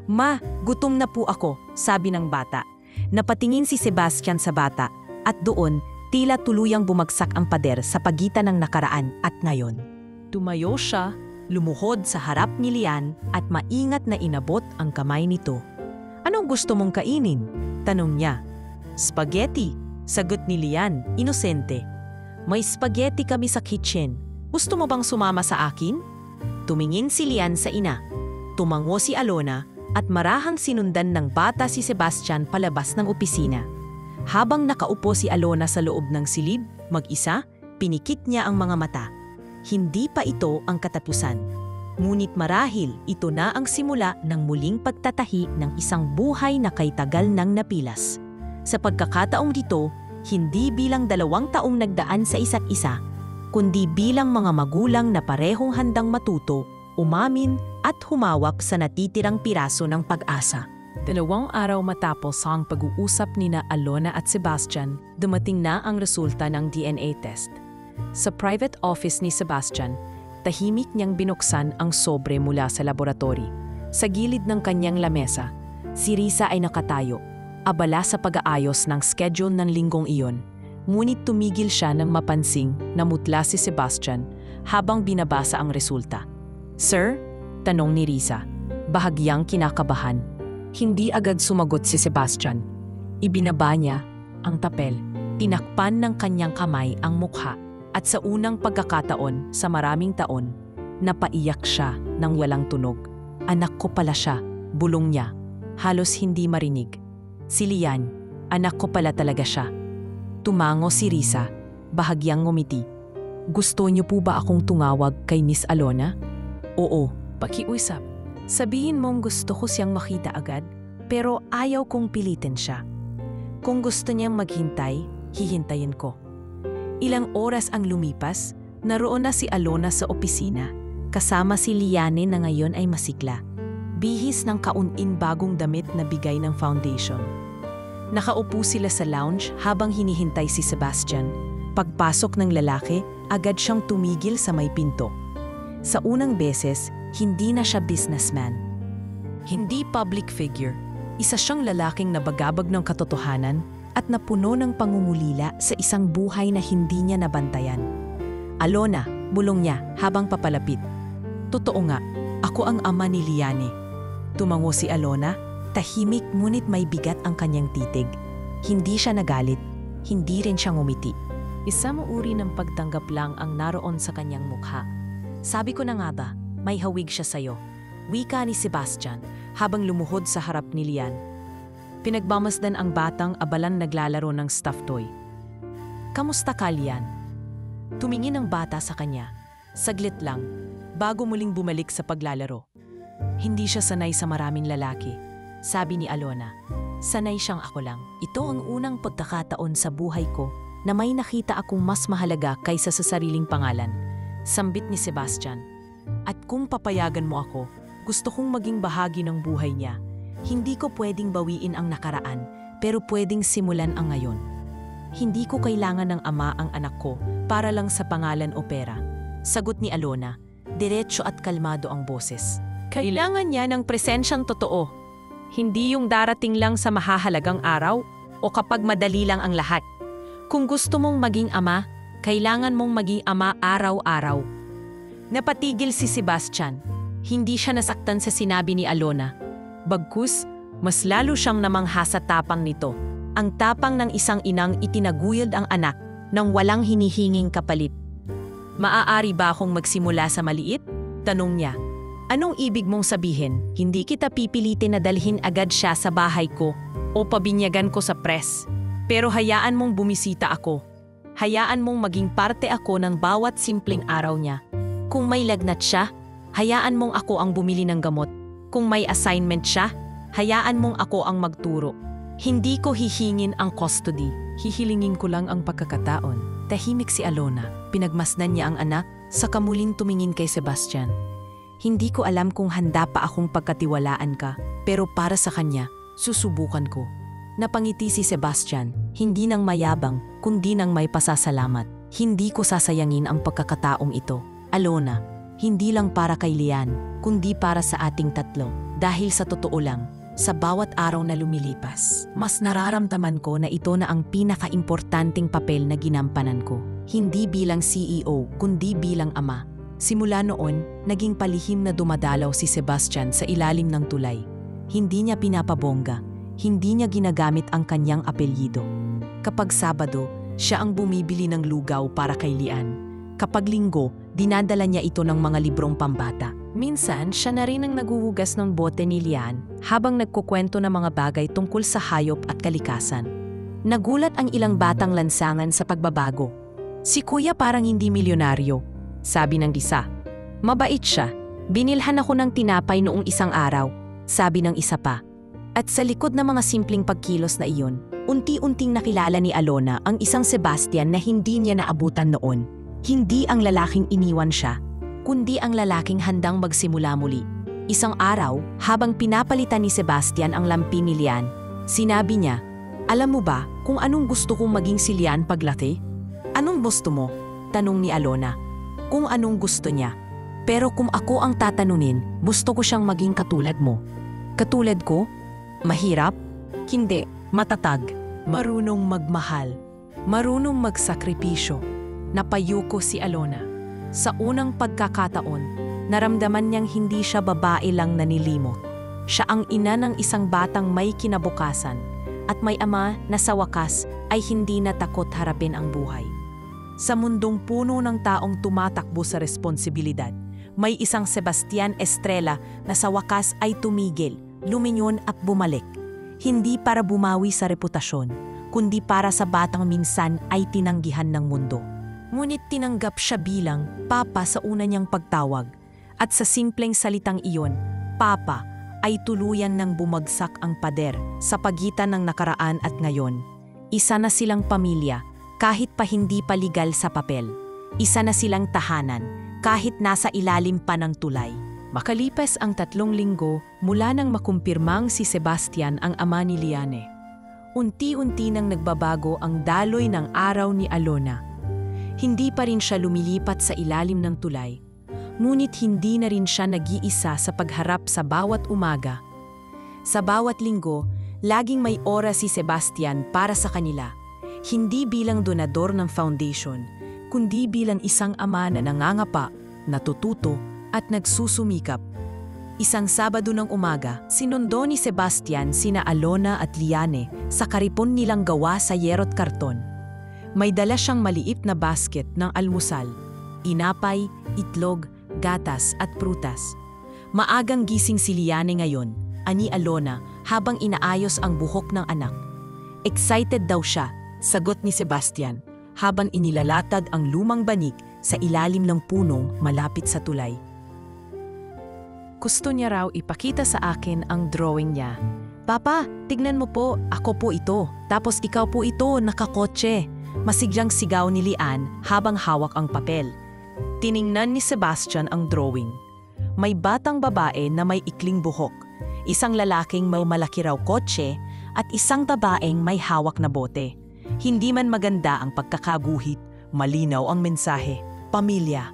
Ma, gutom na po ako, sabi ng bata. Napatingin si Sebastian sa bata at doon tila tuluyang bumagsak ang pader sa pagitan ng nakaraan at ngayon. Tumayo siya, lumuhod sa harap ni Lian at maingat na inabot ang kamay nito. Anong gusto mong kainin? Tanong niya. Spaghetti, sagot ni Lian, inosente. May spaghetti kami sa kitchen. Gusto mo bang sumama sa akin? Tumingin si Lian sa ina. Tumango si Alona at marahang sinundan ng bata si Sebastian palabas ng opisina. Habang nakaupo si Alona sa loob ng silid, mag-isa, pinikit niya ang mga mata. Hindi pa ito ang katapusan. Ngunit marahil ito na ang simula ng muling pagtatahi ng isang buhay na kay tagal nang napilas. Sa pagkakataong dito, hindi bilang 2 taong nagdaan sa isa't isa, kundi bilang mga magulang na parehong handang matuto, umamin at humawak sa natitirang piraso ng pag-asa. 2 araw matapos ang pag-uusap nina Alona at Sebastian, dumating na ang resulta ng DNA test. Sa private office ni Sebastian, tahimik niyang binuksan ang sobre mula sa laboratory. Sa gilid ng kanyang lamesa, si Risa ay nakatayo, abala sa pag-aayos ng schedule ng linggong iyon. Ngunit tumigil siya nang mapansing namutla si Sebastian habang binabasa ang resulta. Sir? Tanong ni Risa, bahagyang kinakabahan. Hindi agad sumagot si Sebastian. Ibinaba niya ang tapel, tinakpan ng kanyang kamay ang mukha at sa unang pagkakataon sa maraming taon, napaiyak siya nang walang tunog. Anak ko pala siya, bulong niya, halos hindi marinig. Si Lian, anak ko pala talaga siya. Tumango si Risa, bahagyang ngumiti. Gusto niyo po ba akong tumawag kay Miss Alona? Oo, pakiusap. Sabihin mong gusto ko siyang makita agad, pero ayaw kong pilitin siya. Kung gusto niyang maghintay, hihintayin ko. Ilang oras ang lumipas, naroon na si Alona sa opisina, kasama si Liane na ngayon ay masikla. Bihis ng kaun-in bagong damit na bigay ng foundation. Nakaupo sila sa lounge habang hinihintay si Sebastian. Pagpasok ng lalaki, agad siyang tumigil sa may pinto. Sa unang beses, hindi na siya businessman. Hindi public figure. Isa siyang lalaking nabagabag ng katotohanan at napuno ng pangungulila sa isang buhay na hindi niya nabantayan. Alona, bulong niya habang papalapit. Totoo nga, ako ang ama ni Liane. Tumango si Alona, tahimik ngunit may bigat ang kanyang titig. Hindi siya nagalit, hindi rin siya ngumiti. Isang uri ng pagtanggap lang ang naroon sa kanyang mukha. Sabi ko na nga ba, may hawig siya sa'yo. Wika ni Sebastian habang lumuhod sa harap ni Lian. Pinagmamasdan ang batang abalang naglalaro ng stuffed toy. Kamusta ka, Lian? Tumingin ang bata sa kanya. Saglit lang, bago muling bumalik sa paglalaro. Hindi siya sanay sa maraming lalaki. Sabi ni Alona, sanay siyang ako lang. Ito ang unang pagkakataon sa buhay ko na may nakita akong mas mahalaga kaysa sa sariling pangalan. Sambit ni Sebastian. At kung papayagan mo ako, gusto kong maging bahagi ng buhay niya. Hindi ko pwedeng bawiin ang nakaraan, pero pwedeng simulan ang ngayon. Hindi ko kailangan ng ama ang anak ko para lang sa pangalan o pera. Sagot ni Alona, diretso at kalmado ang boses. Kailangan niya ng presensyang totoo. Hindi yung darating lang sa mahahalagang araw o kapag madali lang ang lahat. Kung gusto mong maging ama, kailangan mong maging ama araw-araw. Napatigil si Sebastian. Hindi siya nasaktan sa sinabi ni Alona. Bagkus, mas lalo siyang namangha sa tapang nito. Ang tapang ng isang inang itinaguyod ang anak nang walang hinihinging kapalit. Maaari ba akong magsimula sa maliit? Tanong niya. Anong ibig mong sabihin? Hindi kita pipilitin na dalhin agad siya sa bahay ko o pabinyagan ko sa press. Pero hayaan mong bumisita ako. Hayaan mong maging parte ako ng bawat simpleng araw niya. Kung may lagnat siya, hayaan mong ako ang bumili ng gamot. Kung may assignment siya, hayaan mong ako ang magturo. Hindi ko hihingin ang custody. Hihilingin ko lang ang pagkakataon. Tahimik si Alona. Pinagmasdan niya ang anak, saka muling tumingin kay Sebastian. Hindi ko alam kung handa pa akong pagkatiwalaan ka, pero para sa kanya, susubukan ko. Napangiti si Sebastian, hindi nang mayabang, kundi nang may pasasalamat. Hindi ko sasayangin ang pagkakataong ito. Alona, hindi lang para kay Lian, kundi para sa ating tatlo. Dahil sa totoo lang, sa bawat araw na lumilipas, mas nararamdaman ko na ito na ang pinaka-importanting papel na ginampanan ko. Hindi bilang CEO, kundi bilang ama. Simula noon, naging palihim na dumadalaw si Sebastian sa ilalim ng tulay. Hindi niya pinapabongga, hindi niya ginagamit ang kanyang apelyido. Kapag Sabado, siya ang bumibili ng lugaw para kay Lian. Kapag Linggo, dinadala niya ito ng mga librong pambata. Minsan, siya na rin ang naguhugas ng bote ni Lian habang nagkukwento ng mga bagay tungkol sa hayop at kalikasan. Nagulat ang ilang batang lansangan sa pagbabago. Si Kuya parang hindi milyonaryo, sabi ng isa. Mabait siya. Binilhan ako ng tinapay noong isang araw, sabi ng isa pa. At sa likod ng mga simpleng pagkilos na iyon, unti-unting nakilala ni Alona ang isang Sebastian na hindi niya naabutan noon. Hindi ang lalaking iniwan siya, kundi ang lalaking handang magsimula muli. Isang araw, habang pinapalitan ni Sebastian ang lampi ni Lian, sinabi niya, "Alam mo ba kung anong gusto kong maging si Lian paglaki?" "Anong gusto mo?" tanong ni Alona. "Kung anong gusto niya. Pero kung ako ang tatanunin, gusto ko siyang maging katulad mo." "Katulad ko? Mahirap?" "Hindi, matatag. Marunong magmahal. Marunong magsakripisyo." Napayuko si Alona. Sa unang pagkakataon, naramdaman niyang hindi siya babae lang na nilimot. Siya ang ina ng isang batang may kinabukasan at may ama na sa wakas ay hindi natakot harapin ang buhay. Sa mundong puno ng taong tumatakbo sa responsibilidad, may isang Sebastian Estrella na sa wakas ay tumigil, lumingon at bumalik. Hindi para bumawi sa reputasyon, kundi para sa batang minsan ay tinanggihan ng mundo. Ngunit tinanggap siya bilang Papa sa una niyang pagtawag. At sa simpleng salitang iyon, Papa, ay tuluyan ng bumagsak ang pader sa pagitan ng nakaraan at ngayon. Isa na silang pamilya, kahit pa hindi pa legal sa papel. Isa na silang tahanan, kahit nasa ilalim pa ng tulay. Makalipas ang 3 linggo mula nang makumpirmang si Sebastian ang ama ni Liane. Unti-unti nang nagbabago ang daloy ng araw ni Alona. Hindi pa rin siya lumilipat sa ilalim ng tulay, ngunit hindi na rin siya nag-iisa sa pagharap sa bawat umaga. Sa bawat linggo, laging may oras si Sebastian para sa kanila, hindi bilang donador ng foundation, kundi bilang isang ama na nangangapa, natututo at nagsusumikap. Isang Sabado ng umaga, sinundo ni Sebastian sina Alona at Liane sa karipon nilang gawa sa yerot karton. May dala siyang maliit na basket ng almusal, inapay, itlog, gatas at prutas. Maagang gising si Liane ngayon, ani Alona, habang inaayos ang buhok ng anak. Excited daw siya, sagot ni Sebastian, habang inilalatad ang lumang banig sa ilalim ng punong malapit sa tulay. Gusto niya raw ipakita sa akin ang drawing niya. "Papa, tignan mo po, ako po ito, tapos ikaw po ito, nakakotse." Masigyang sigaw ni Lian habang hawak ang papel. Tiningnan ni Sebastian ang drawing. May batang babae na may ikling buhok, isang lalaking may malaki raw kotse, at isang babaeng may hawak na bote. Hindi man maganda ang pagkakaguhit, malinaw ang mensahe. Pamilya.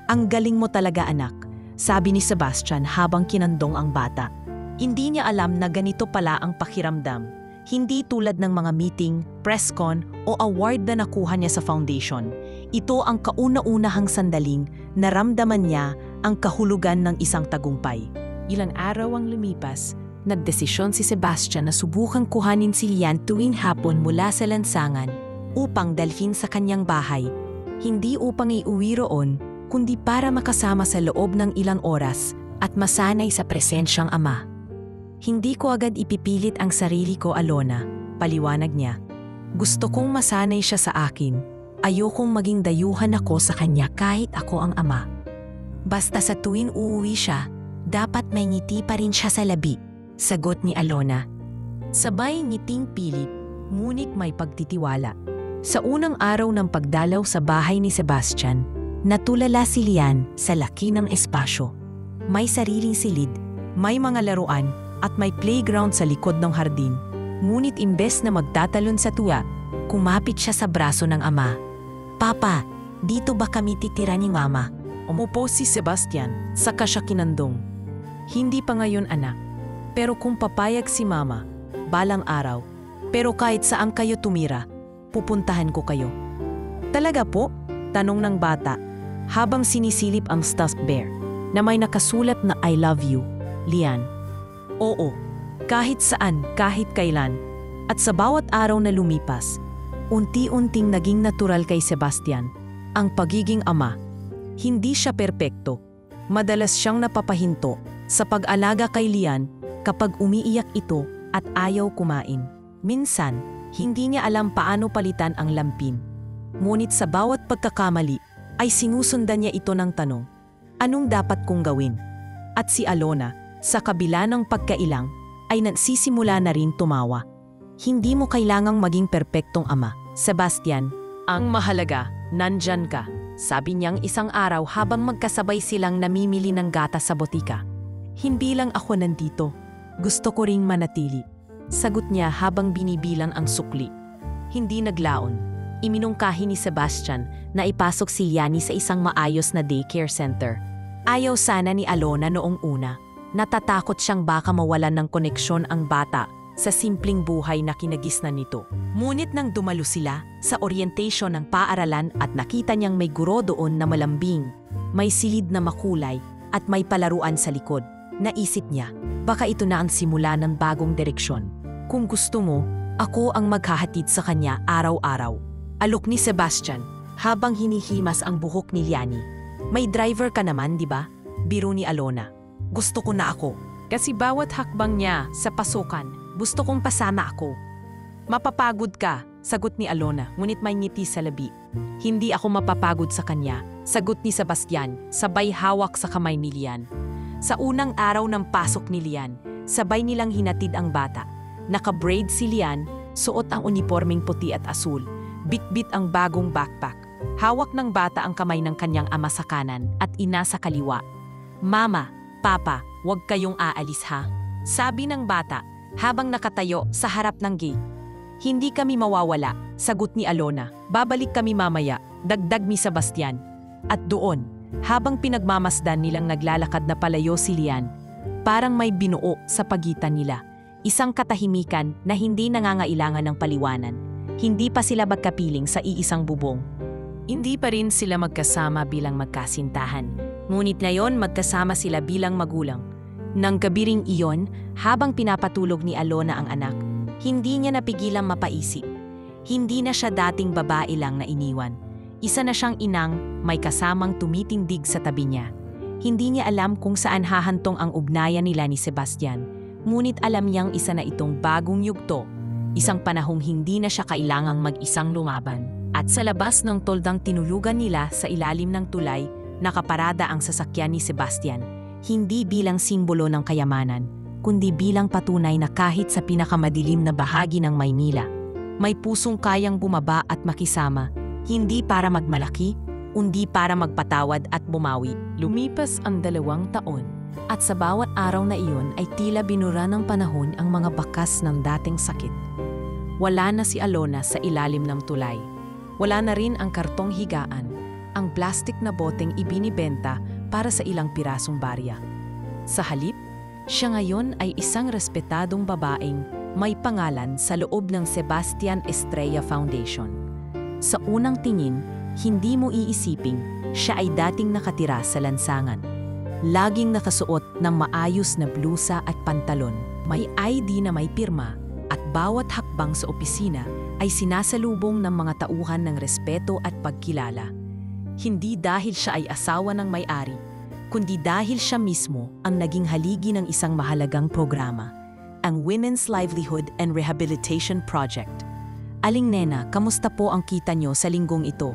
Ang galing mo talaga anak, sabi ni Sebastian habang kinandong ang bata. Hindi niya alam na ganito pala ang pakiramdam. Hindi tulad ng mga meeting, press con o award na nakuha niya sa foundation. Ito ang kauna-unahang sandaling naramdaman niya ang kahulugan ng isang tagumpay. Ilang araw ang lumipas, nagdesisyon si Sebastian na subukang kuhanin si Lian tuwing hapon mula sa lansangan upang dalhin sa kanyang bahay. Hindi upang iuwi roon, kundi para makasama sa loob ng ilang oras at masanay sa presensyang ama. Hindi ko agad ipipilit ang sarili ko, Alona, paliwanag niya. Gusto kong masanay siya sa akin. Ayokong maging dayuhan ako sa kanya kahit ako ang ama. Basta sa tuwing uuwi siya, dapat may ngiti pa rin siya sa labi, sagot ni Alona. Sabay ngiting pilit, ngunit may pagtitiwala. Sa unang araw ng pagdalaw sa bahay ni Sebastian, natulala si Lian sa laki ng espasyo. May sariling silid, may mga laruan, at may playground sa likod ng hardin. Ngunit imbes na magtatalon sa tuwa, kumapit siya sa braso ng ama. Papa, dito ba kami titira ni Mama? Umupo si Sebastian, saka siya kinandong. Hindi pa ngayon anak, pero kung papayag si Mama, balang araw, pero kahit saan kayo tumira, pupuntahan ko kayo. Talaga po? Tanong ng bata, habang sinisilip ang stuffed bear, na may nakasulat na I love you, Lian. Oo, kahit saan, kahit kailan. At sa bawat araw na lumipas, unti-unting naging natural kay Sebastian ang pagiging ama. Hindi siya perpekto. Madalas siyang napapahinto sa pag-alaga kay Lian kapag umiiyak ito at ayaw kumain. Minsan, hindi niya alam paano palitan ang lampin. Ngunit sa bawat pagkakamali ay sinusundan niya ito ng tanong, anong dapat kong gawin? At si Alona, sa kabila ng pagkailang, ay nagsisimula na rin tumawa. Hindi mo kailangang maging perpektong ama, Sebastian. Ang mahalaga, nandyan ka, sabi niyang isang araw habang magkasabay silang namimili ng gatas sa botika. Hindi lang ako nandito, gusto ko ring manatili, sagot niya habang binibilang ang sukli. Hindi naglaon. Iminungkahi ni Sebastian na ipasok si Liani sa isang maayos na daycare center. Ayaw sana ni Alona noong una. Natatakot siyang baka mawalan ng koneksyon ang bata sa simpleng buhay na kinagisnan nito. Ngunit nang dumalo sila sa orientation ng paaralan at nakita niyang may guro doon na malambing, may silid na makulay at may palaruan sa likod, naisip niya, baka ito na ang simula ng bagong direksyon. Kung gusto mo, ako ang maghahatid sa kanya araw-araw. Alok ni Sebastian habang hinihimas ang buhok ni Liani. May driver ka naman, di ba? Biro ni Alona. Gusto ko na ako. Kasi bawat hakbang niya sa pasukan, gusto kong pasama ako. Mapapagod ka, sagot ni Alona, ngunit may ngiti sa labi. Hindi ako mapapagod sa kanya, sagot ni Sebastian, sabay hawak sa kamay ni Lian. Sa unang araw ng pasok ni Lian, sabay nilang hinatid ang bata. Naka-braid si Lian, suot ang unipormeng puti at asul. Bit-bit ang bagong backpack. Hawak ng bata ang kamay ng kanyang ama sa kanan at ina sa kaliwa. Mama, Papa, huwag kayong aalis ha, sabi ng bata habang nakatayo sa harap ng gate. Hindi kami mawawala, sagot ni Alona. Babalik kami mamaya, dagdag ni Sebastian. At doon, habang pinagmamasdan nilang naglalakad na palayo si Lian, parang may binuo sa pagitan nila. Isang katahimikan na hindi nangangailangan ng paliwanan. Hindi pa sila magkapiling sa iisang bubong. Hindi pa rin sila magkasama bilang magkasintahan. Ngunit ngayon magkasama sila bilang magulang. Nang gabiring iyon, habang pinapatulog ni Alona ang anak, hindi niya napigilang mapaisip. Hindi na siya dating babae lang na iniwan. Isa na siyang inang may kasamang tumitindig sa tabi niya. Hindi niya alam kung saan hahantong ang ugnayan nila ni Sebastian. Ngunit alam niyang isa na itong bagong yugto. Isang panahong hindi na siya kailangang mag-isang lumaban. At sa labas ng toldang tinulugan nila sa ilalim ng tulay, nakaparada ang sasakyan ni Sebastian, hindi bilang simbolo ng kayamanan, kundi bilang patunay na kahit sa pinakamadilim na bahagi ng Maynila, may pusong kayang bumaba at makisama, hindi para magmalaki, undi para magpatawad at bumawi. Lumipas ang 2 taon, at sa bawat araw na iyon ay tila binura ng panahon ang mga bakas ng dating sakit. Wala na si Alona sa ilalim ng tulay. Wala na rin ang kartong higaan, ang plastik na boteng ibinibenta para sa ilang pirasong barya. Sa halip, siya ngayon ay isang respetadong babaeng may pangalan sa loob ng Sebastian Estrella Foundation. Sa unang tingin, hindi mo iisiping siya ay dating nakatira sa lansangan. Laging nakasuot ng maayos na blusa at pantalon, may ID na may pirma, at bawat hakbang sa opisina ay sinasalubong ng mga tauhan ng respeto at pagkilala. Hindi dahil siya ay asawa ng may-ari, kundi dahil siya mismo ang naging haligi ng isang mahalagang programa, ang Women's Livelihood and Rehabilitation Project. Aling Nena, kamusta po ang kita nyo sa linggong ito?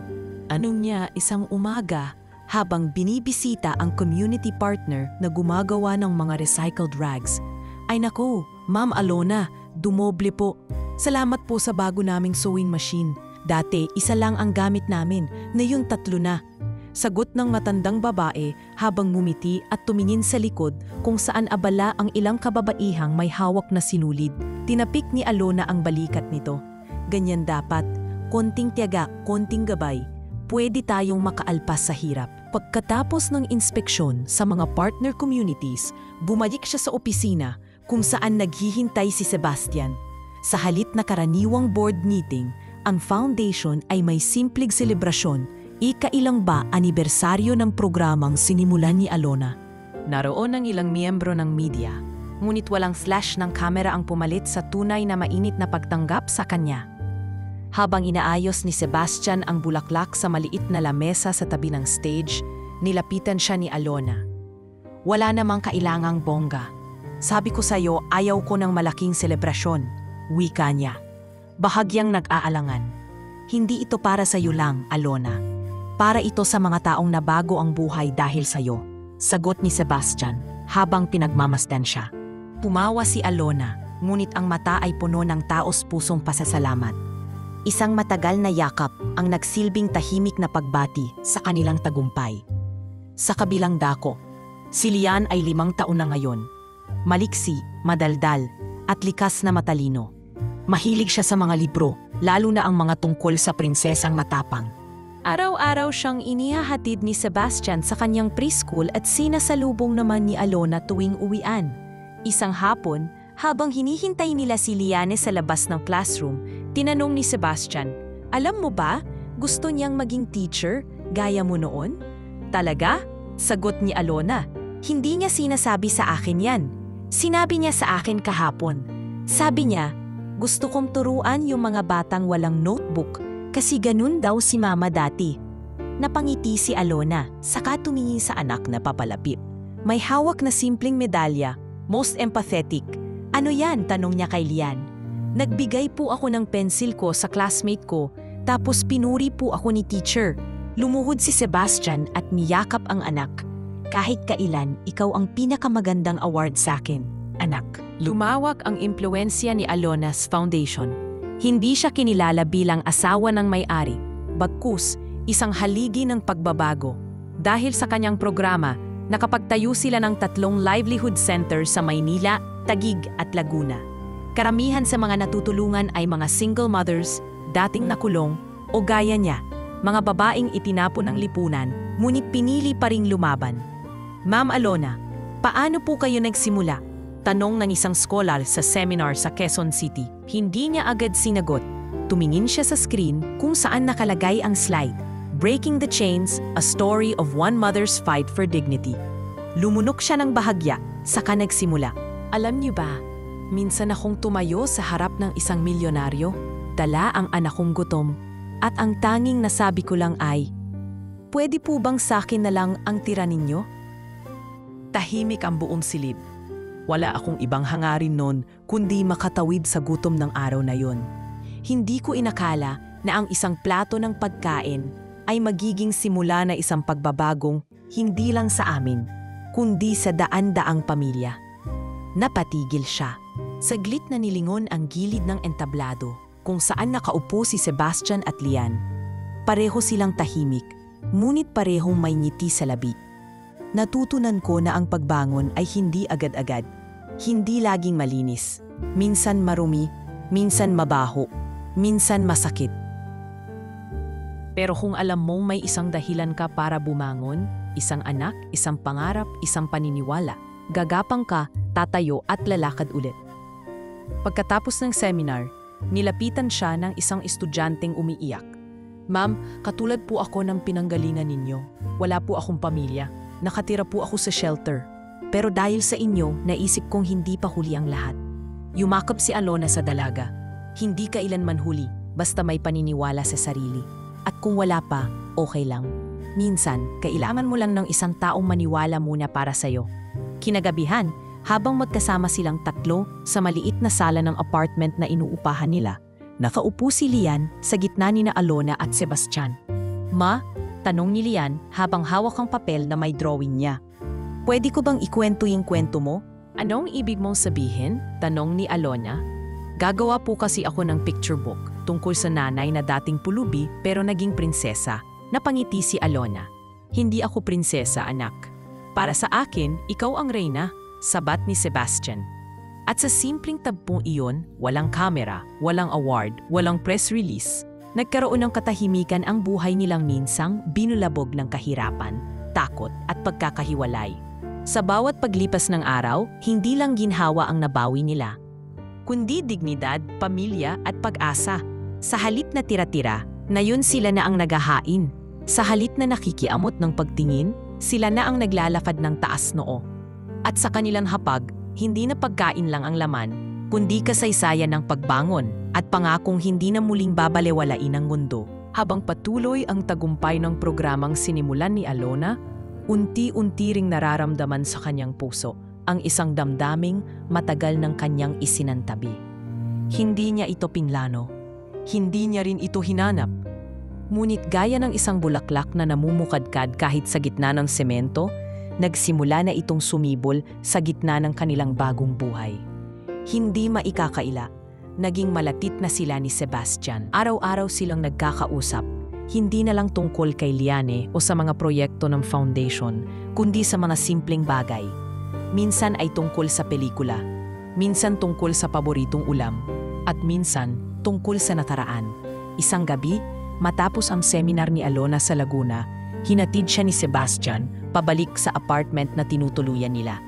Anong niya isang umaga habang binibisita ang community partner na gumagawa ng mga recycled rags. Ay nako, Ma'am Alona, dumoble po. Salamat po sa bago naming sewing machine. Dati, isa lang ang gamit namin, ngayon 3 na. Sagot ng matandang babae habang ngumiti at tumingin sa likod kung saan abala ang ilang kababaihang may hawak na sinulid. Tinapik ni Alona ang balikat nito. Ganyan dapat, konting tiyaga, konting gabay. Pwede tayong makaalpas sa hirap. Pagkatapos ng inspeksyon sa mga partner communities, bumalik siya sa opisina kung saan naghihintay si Sebastian. Sa halip na karaniwang board meeting, ang foundation ay may simpleng selebrasyon, ikailang ba anibersaryo ng programang sinimulan ni Alona. Naroon ang ilang miyembro ng media, ngunit walang flash ng kamera ang pumalit sa tunay na mainit na pagtanggap sa kanya. Habang inaayos ni Sebastian ang bulaklak sa maliit na lamesa sa tabi ng stage, nilapitan siya ni Alona. Wala namang kailangang bongga. Sabi ko sa'yo, ayaw ko ng malaking selebrasyon, wika niya. Bahagyang nag-aalangan. Hindi ito para sa'yo lang, Alona. Para ito sa mga taong nabago ang buhay dahil sa'yo, sagot ni Sebastian habang pinagmamasdan siya. Pumawa si Alona, ngunit ang mata ay puno ng taos-pusong pasasalamat. Isang matagal na yakap ang nagsilbing tahimik na pagbati sa kanilang tagumpay. Sa kabilang dako, si Lian ay 5 taon na ngayon. Maliksi, madaldal, at likas na matalino. Mahilig siya sa mga libro, lalo na ang mga tungkol sa prinsesang matapang. Araw-araw siyang inihahatid ni Sebastian sa kanyang preschool at sinasalubong naman ni Alona tuwing uwian. Isang hapon, habang hinihintay nila si Liane sa labas ng classroom, tinanong ni Sebastian, "Alam mo ba, gusto niyang maging teacher, gaya mo noon?" "Talaga?" sagot ni Alona. "Hindi niya sinasabi sa akin yan. Sinabi niya sa akin kahapon. Sabi niya, gusto kong turuan yung mga batang walang notebook kasi ganun daw si mama dati." Napangiti si Alona, saka tumingin sa anak na papalapit. May hawak na simpleng medalya, most empathetic. "Ano yan?" tanong niya kay Lian. "Nagbigay po ako ng pencil ko sa classmate ko, tapos pinuri po ako ni teacher." Lumuhod si Sebastian at niyakap ang anak. "Kahit kailan, ikaw ang pinakamagandang award sa akin, anak." Lumawak ang impluensya ni Alona's Foundation. Hindi siya kinilala bilang asawa ng may-ari, bagkus isang haligi ng pagbabago. Dahil sa kanyang programa, nakapagtayo sila ng 3 livelihood center sa Maynila, Taguig at Laguna. Karamihan sa mga natutulungan ay mga single mothers, dating nakulong, o gaya niya, mga babaeng itinapon ng lipunan, ngunit pinili pa ring lumaban. "Ma'am Alona, paano po kayo nagsimula?" tanong ng isang scholar sa seminar sa Quezon City. Hindi niya agad sinagot. Tumingin siya sa screen kung saan nakalagay ang slide, "Breaking the Chains, a story of one mother's fight for dignity." Lumunok siya ng bahagya, saka nagsimula. "Alam niyo ba, minsan akong tumayo sa harap ng isang milyonaryo, dala ang anak kong gutom, at ang tanging nasabi ko lang ay, pwede po bang sakin na lang ang tira ninyo?" Tahimik ang buong silid. Wala akong ibang hangarin noon kundi makatawid sa gutom ng araw na yon. Hindi ko inakala na ang isang plato ng pagkain ay magiging simula na isang pagbabagong hindi lang sa amin, kundi sa daan-daang pamilya. Napatigil siya. Saglit na nilingon ang gilid ng entablado kung saan nakaupo si Sebastian at Lian. Pareho silang tahimik, ngunit parehong may ngiti sa labi. Natutunan ko na ang pagbangon ay hindi agad-agad. Hindi laging malinis. Minsan marumi, minsan mabaho, minsan masakit. Pero kung alam mong may isang dahilan ka para bumangon, isang anak, isang pangarap, isang paniniwala, gagapang ka, tatayo at lalakad ulit. Pagkatapos ng seminar, nilapitan siya ng isang estudyanteng umiiyak. Ma'am, katulad po ako ng pinanggalingan ninyo. Wala po akong pamilya. Nakatira po ako sa shelter. Pero dahil sa inyo, naisip kong hindi pa huli ang lahat. Yumakap si Alona sa dalaga. Hindi kailanman huli, basta may paniniwala sa sarili. At kung wala pa, okay lang. Minsan, kailangan mo lang ng isang taong maniwala muna para sa'yo. Kinagabihan, habang magkasama silang tatlo sa maliit na sala ng apartment na inuupahan nila, nakaupo si Lian sa gitna ni na Alona at Sebastian. Ma, tanong ni Lian habang hawak ang papel na may drawing niya. Pwede ko bang ikwento yung kwento mo? Anong ibig mong sabihin? Tanong ni Alona. Gagawa po kasi ako ng picture book tungkol sa nanay na dating pulubi pero naging prinsesa. Napangiti si Alona. Hindi ako prinsesa, anak. Para sa akin, ikaw ang reyna, sabat ni Sebastian. At sa simpleng tagpong iyon, walang kamera, walang award, walang press release. Nagkaroon ng katahimikan ang buhay nilang minsang binulabog ng kahirapan, takot at pagkakahiwalay. Sa bawat paglipas ng araw, hindi lang ginhawa ang nabawi nila, kundi dignidad, pamilya at pag-asa. Sa halip na tira-tira, ngayon sila na ang naghahain. Sa halip na nakikiamot ng pagtingin, sila na ang naglalakad ng taas noo. At sa kanilang hapag, hindi na pagkain lang ang laman, kundi kasaysayan ng pagbangon at pangakong hindi na muling babalewalain ang mundo. Habang patuloy ang tagumpay ng programang sinimulan ni Alona, unti-unti ring nararamdaman sa kanyang puso ang isang damdaming matagal ng kanyang isinantabi. Hindi niya ito pinlano. Hindi niya rin ito hinanap. Ngunit gaya ng isang bulaklak na namumukadkad kahit sa gitna ng semento, nagsimula na itong sumibol sa gitna ng kanilang bagong buhay. Hindi maikakaila. Naging malapit na sila ni Sebastian. Araw-araw silang nagkakausap. Hindi na lang tungkol kay Liane o sa mga proyekto ng foundation, kundi sa mga simpleng bagay. Minsan ay tungkol sa pelikula, minsan tungkol sa paboritong ulam, at minsan tungkol sa nakaraan. Isang gabi, matapos ang seminar ni Alona sa Laguna, hinatid siya ni Sebastian pabalik sa apartment na tinutuluyan nila.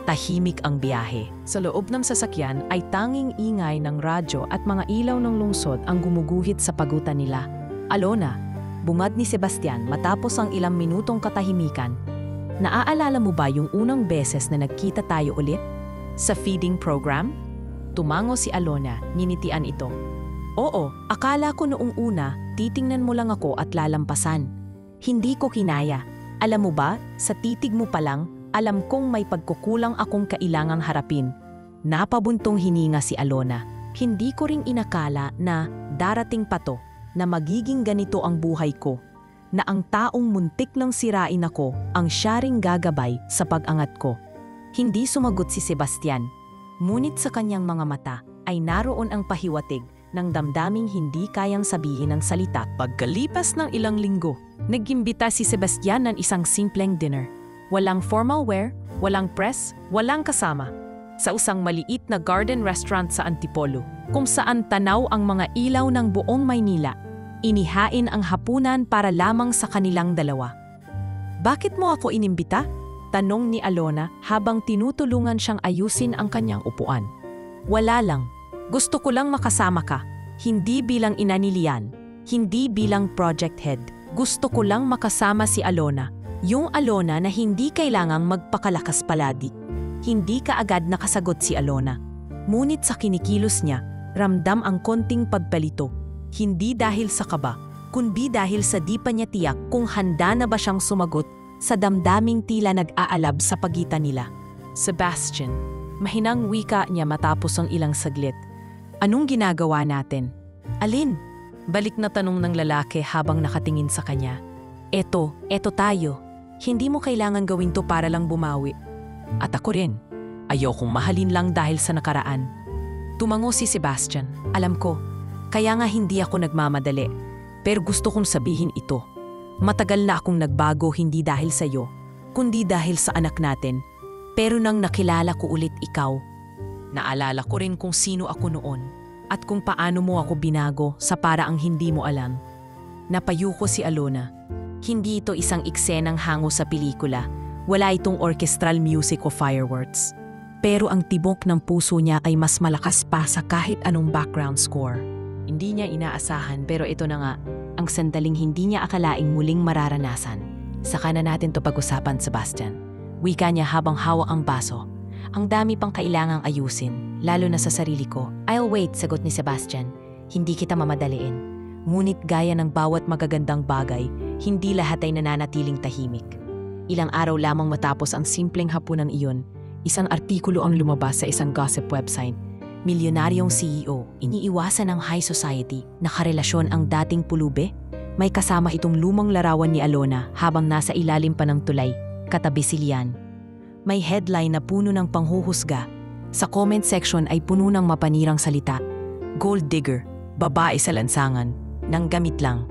Tahimik ang biyahe. Sa loob ng sasakyan ay tanging ingay ng radyo at mga ilaw ng lungsod ang gumuguhit sa pagutan nila. Alona, bungad ni Sebastian matapos ang ilang minutong katahimikan. Naaalala mo ba yung unang beses na nagkita tayo ulit? Sa feeding program? Tumango si Alona, ninitian ito. Oo, akala ko noong una, titingnan mo lang ako at lalampasan. Hindi ko kinaya. Alam mo ba, sa titig mo pa lang, alam kong may pagkukulang akong kailangang harapin. Napabuntong hininga si Alona. Hindi ko ring inakala na darating pa to, na magiging ganito ang buhay ko. Na ang taong muntik lang sirain ako ang siya ring gagabay sa pag-angat ko. Hindi sumagot si Sebastian. Ngunit sa kanyang mga mata ay naroon ang pahiwatig ng damdaming hindi kayang sabihin ng salita. Pagkalipas ng ilang linggo, nag-imbita si Sebastian ng isang simpleng dinner. Walang formal wear, walang press, walang kasama. Sa isang maliit na garden restaurant sa Antipolo, kung saan tanaw ang mga ilaw ng buong Maynila. Inihain ang hapunan para lamang sa kanilang dalawa. Bakit mo ako inimbita? Tanong ni Alona habang tinutulungan siyang ayusin ang kanyang upuan. Wala lang. Gusto ko lang makasama ka. Hindi bilang ina ni Lian. Hindi bilang project head. Gusto ko lang makasama si Alona. Yung Alona na hindi kailangang magpakalakas palagi. Hindi kaagad nakasagot si Alona. Ngunit sa kinikilos niya, ramdam ang konting pagpalito. Hindi dahil sa kaba, kundi dahil sa di pa niya tiyak kung handa na ba siyang sumagot sa damdaming tila nag-aalab sa pagitan nila. Sebastian, mahinang wika niya matapos ang ilang saglit. Anong ginagawa natin? Alin? Balik na tanong ng lalaki habang nakatingin sa kanya. Eto tayo. Hindi mo kailangan gawin to para lang bumawi. At ako rin. Ayokong mahalin lang dahil sa nakaraan. Tumango si Sebastian. Alam ko. Kaya nga hindi ako nagmamadali, pero gusto kong sabihin ito. Matagal na akong nagbago hindi dahil sa'yo, kundi dahil sa anak natin. Pero nang nakilala ko ulit ikaw, naalala ko rin kung sino ako noon at kung paano mo ako binago sa paraang hindi mo alam. Napayo ko si Alona. Hindi ito isang eksenang hango sa pelikula. Wala itong orchestral music o fireworks. Pero ang tibok ng puso niya ay mas malakas pa sa kahit anong background score. Hindi niya inaasahan pero ito na nga, ang sandaling hindi niya akalaing muling mararanasan. Saka na natin to pag-usapan, Sebastian. Wika niya habang hawak ang baso. Ang dami pang kailangang ayusin, lalo na sa sarili ko. I'll wait, sagot ni Sebastian. Hindi kita mamadaliin. Ngunit gaya ng bawat magagandang bagay, hindi lahat ay nananatiling tahimik. Ilang araw lamang matapos ang simpleng hapunan iyon, isang artikulo ang lumabas sa isang gossip website. Milyonaryong CEO, iniiwasan ng high society na karelasyon ang dating pulube? May kasama itong lumang larawan ni Alona habang nasa ilalim pa ng tulay, katabi si Lian. May headline na puno ng panghuhusga. Sa comment section ay puno ng mapanirang salita. Gold digger, babae sa lansangan, nang gamit lang.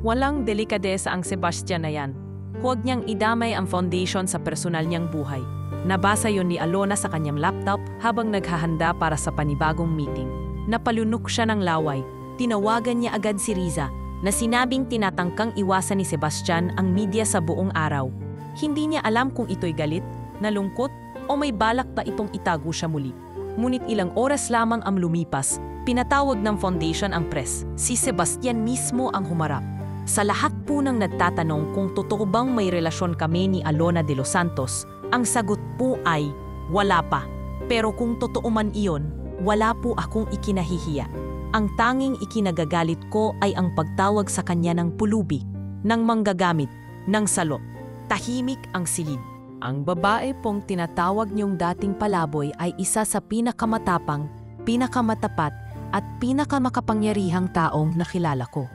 Walang delikadesa ang Sebastian na yan. Huwag niyang idamay ang foundation sa personal niyang buhay. Nabasa yon ni Alona sa kanyang laptop habang naghahanda para sa panibagong meeting. Napalunok siya ng laway. Tinawagan niya agad si Riza na sinabing tinatangkang iwasan ni Sebastian ang media sa buong araw. Hindi niya alam kung ito'y galit, nalungkot o may balak pa itong itago siya muli. Ngunit ilang oras lamang ang lumipas, pinatawag ng foundation ang press. Si Sebastian mismo ang humarap. Sa lahat po ng nagtatanong kung totoo bang may relasyon kami ni Alona de los Santos, ang sagot po ay wala pa. Pero kung totoo man iyon, wala po akong ikinahihiya. Ang tanging ikinagagalit ko ay ang pagtawag sa kanya ng pulubi, ng manggagamit, ng salo. Tahimik ang silid. Ang babae pong tinatawag niyong dating palaboy ay isa sa pinakamatapang, pinakamatapat at pinakamakapangyarihang taong nakilala ko.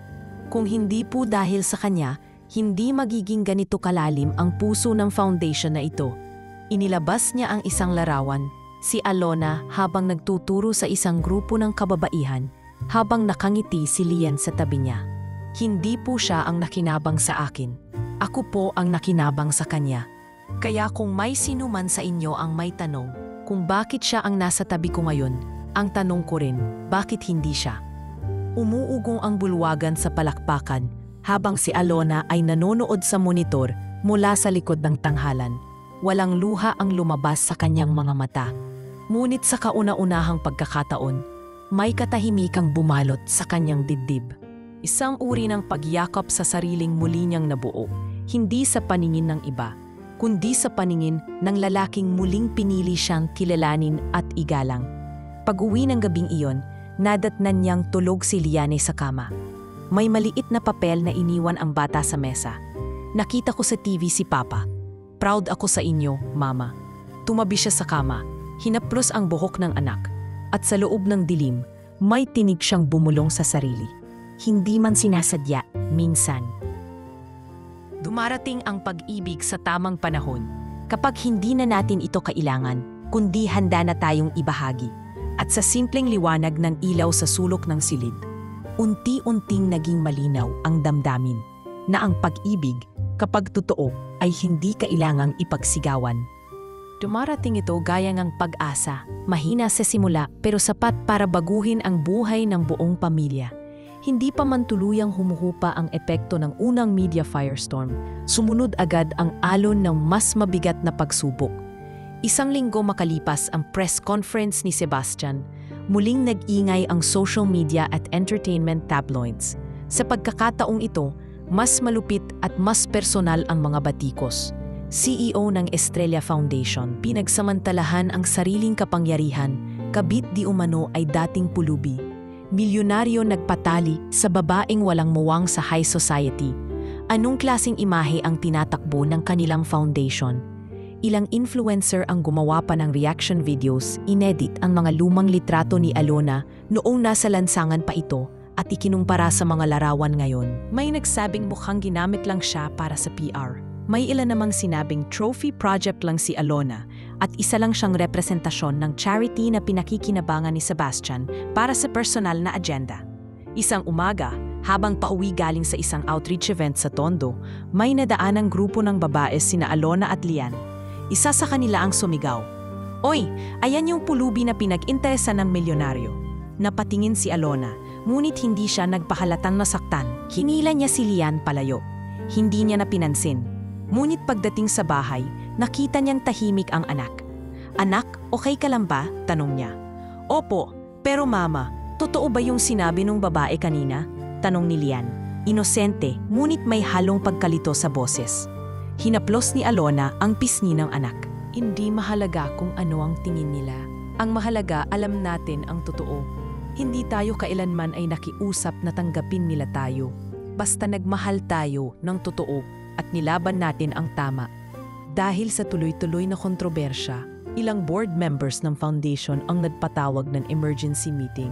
Kung hindi po dahil sa kanya, hindi magiging ganito kalalim ang puso ng foundation na ito. Inilabas niya ang isang larawan, si Alona habang nagtuturo sa isang grupo ng kababaihan, habang nakangiti si Lian sa tabi niya. Hindi po siya ang nakinabang sa akin. Ako po ang nakinabang sa kanya. Kaya kung may sino man sa inyo ang may tanong kung bakit siya ang nasa tabi ko ngayon, ang tanong ko rin, bakit hindi siya? Umuugong ang bulwagan sa palakpakan habang si Alona ay nanonood sa monitor mula sa likod ng tanghalan. Walang luha ang lumabas sa kanyang mga mata. Ngunit sa kauna-unahang pagkakataon, may katahimikang bumalot sa kanyang dibdib. Isang uri ng pagyakap sa sariling muli niyang nabuo, hindi sa paningin ng iba, kundi sa paningin ng lalaking muling pinili siyang kilalanin at igalang. Pag-uwi ng gabing iyon, nadatnan niyang tulog si Liane sa kama. May maliit na papel na iniwan ang bata sa mesa. Nakita ko sa TV si Papa. Proud ako sa inyo, Mama. Tumabi siya sa kama, hinaplos ang buhok ng anak, at sa loob ng dilim, may tinig siyang bumulong sa sarili. Hindi man sinasadya, minsan. Dumarating ang pag-ibig sa tamang panahon, kapag hindi na natin ito kailangan, kundi handa na tayong ibahagi. At sa simpleng liwanag ng ilaw sa sulok ng silid, unti-unting naging malinaw ang damdamin na ang pag-ibig, kapag totoo, ay hindi kailangang ipagsigawan. Dumarating ito gaya ng pag-asa, mahina sa simula pero sapat para baguhin ang buhay ng buong pamilya. Hindi pa man tuluyang humuhupa ang epekto ng unang media firestorm, sumunod agad ang alon ng mas mabigat na pagsubok. Isang linggo makalipas ang press conference ni Sebastian, muling nag-ingay ang social media at entertainment tabloids. Sa pagkakataong ito, mas malupit at mas personal ang mga batikos. CEO ng Estrella Foundation, pinagsamantalahan ang sariling kapangyarihan, kabit di umano ay dating pulubi. Milyonaryo nagpatali sa babaeng walang muwang sa high society. Anong klaseng imahe ang tinatakbo ng kanilang foundation? Ilang influencer ang gumawa pa ng reaction videos, inedit ang mga lumang litrato ni Alona noong nasa lansangan pa ito at ikinumpara sa mga larawan ngayon. May nagsabing mukhang ginamit lang siya para sa PR. May ilan namang sinabing trophy project lang si Alona at isa lang siyang representasyon ng charity na pinakikinabangan ni Sebastian para sa personal na agenda. Isang umaga, Habang pauwi galing sa isang outreach event sa Tondo, may nadaanang grupo ng babae sina Alona at Lian. Isa sa kanila ang sumigaw, "Oy, ayan yung pulubi na pinag-interesan ng milyonaryo." Napatingin si Alona, ngunit hindi siya nagpahalatang nasaktan. Hinila niya si Lian palayo. Hindi niya napinansin. Ngunit pagdating sa bahay, nakita niyang tahimik ang anak. "Anak, okay ka lang ba?" tanong niya. "Opo, pero mama, totoo ba yung sinabi nung babae kanina?" tanong ni Lian. Inosente, ngunit may halong pagkalito sa boses. Hinaplos ni Alona ang pisngi ng anak. "Hindi mahalaga kung ano ang tingin nila. Ang mahalaga, alam natin ang totoo. Hindi tayo kailanman ay nakiusap na tanggapin nila tayo. Basta nagmahal tayo ng totoo at nilaban natin ang tama." Dahil sa tuloy-tuloy na kontrobersya, ilang board members ng foundation ang nagpatawag ng emergency meeting.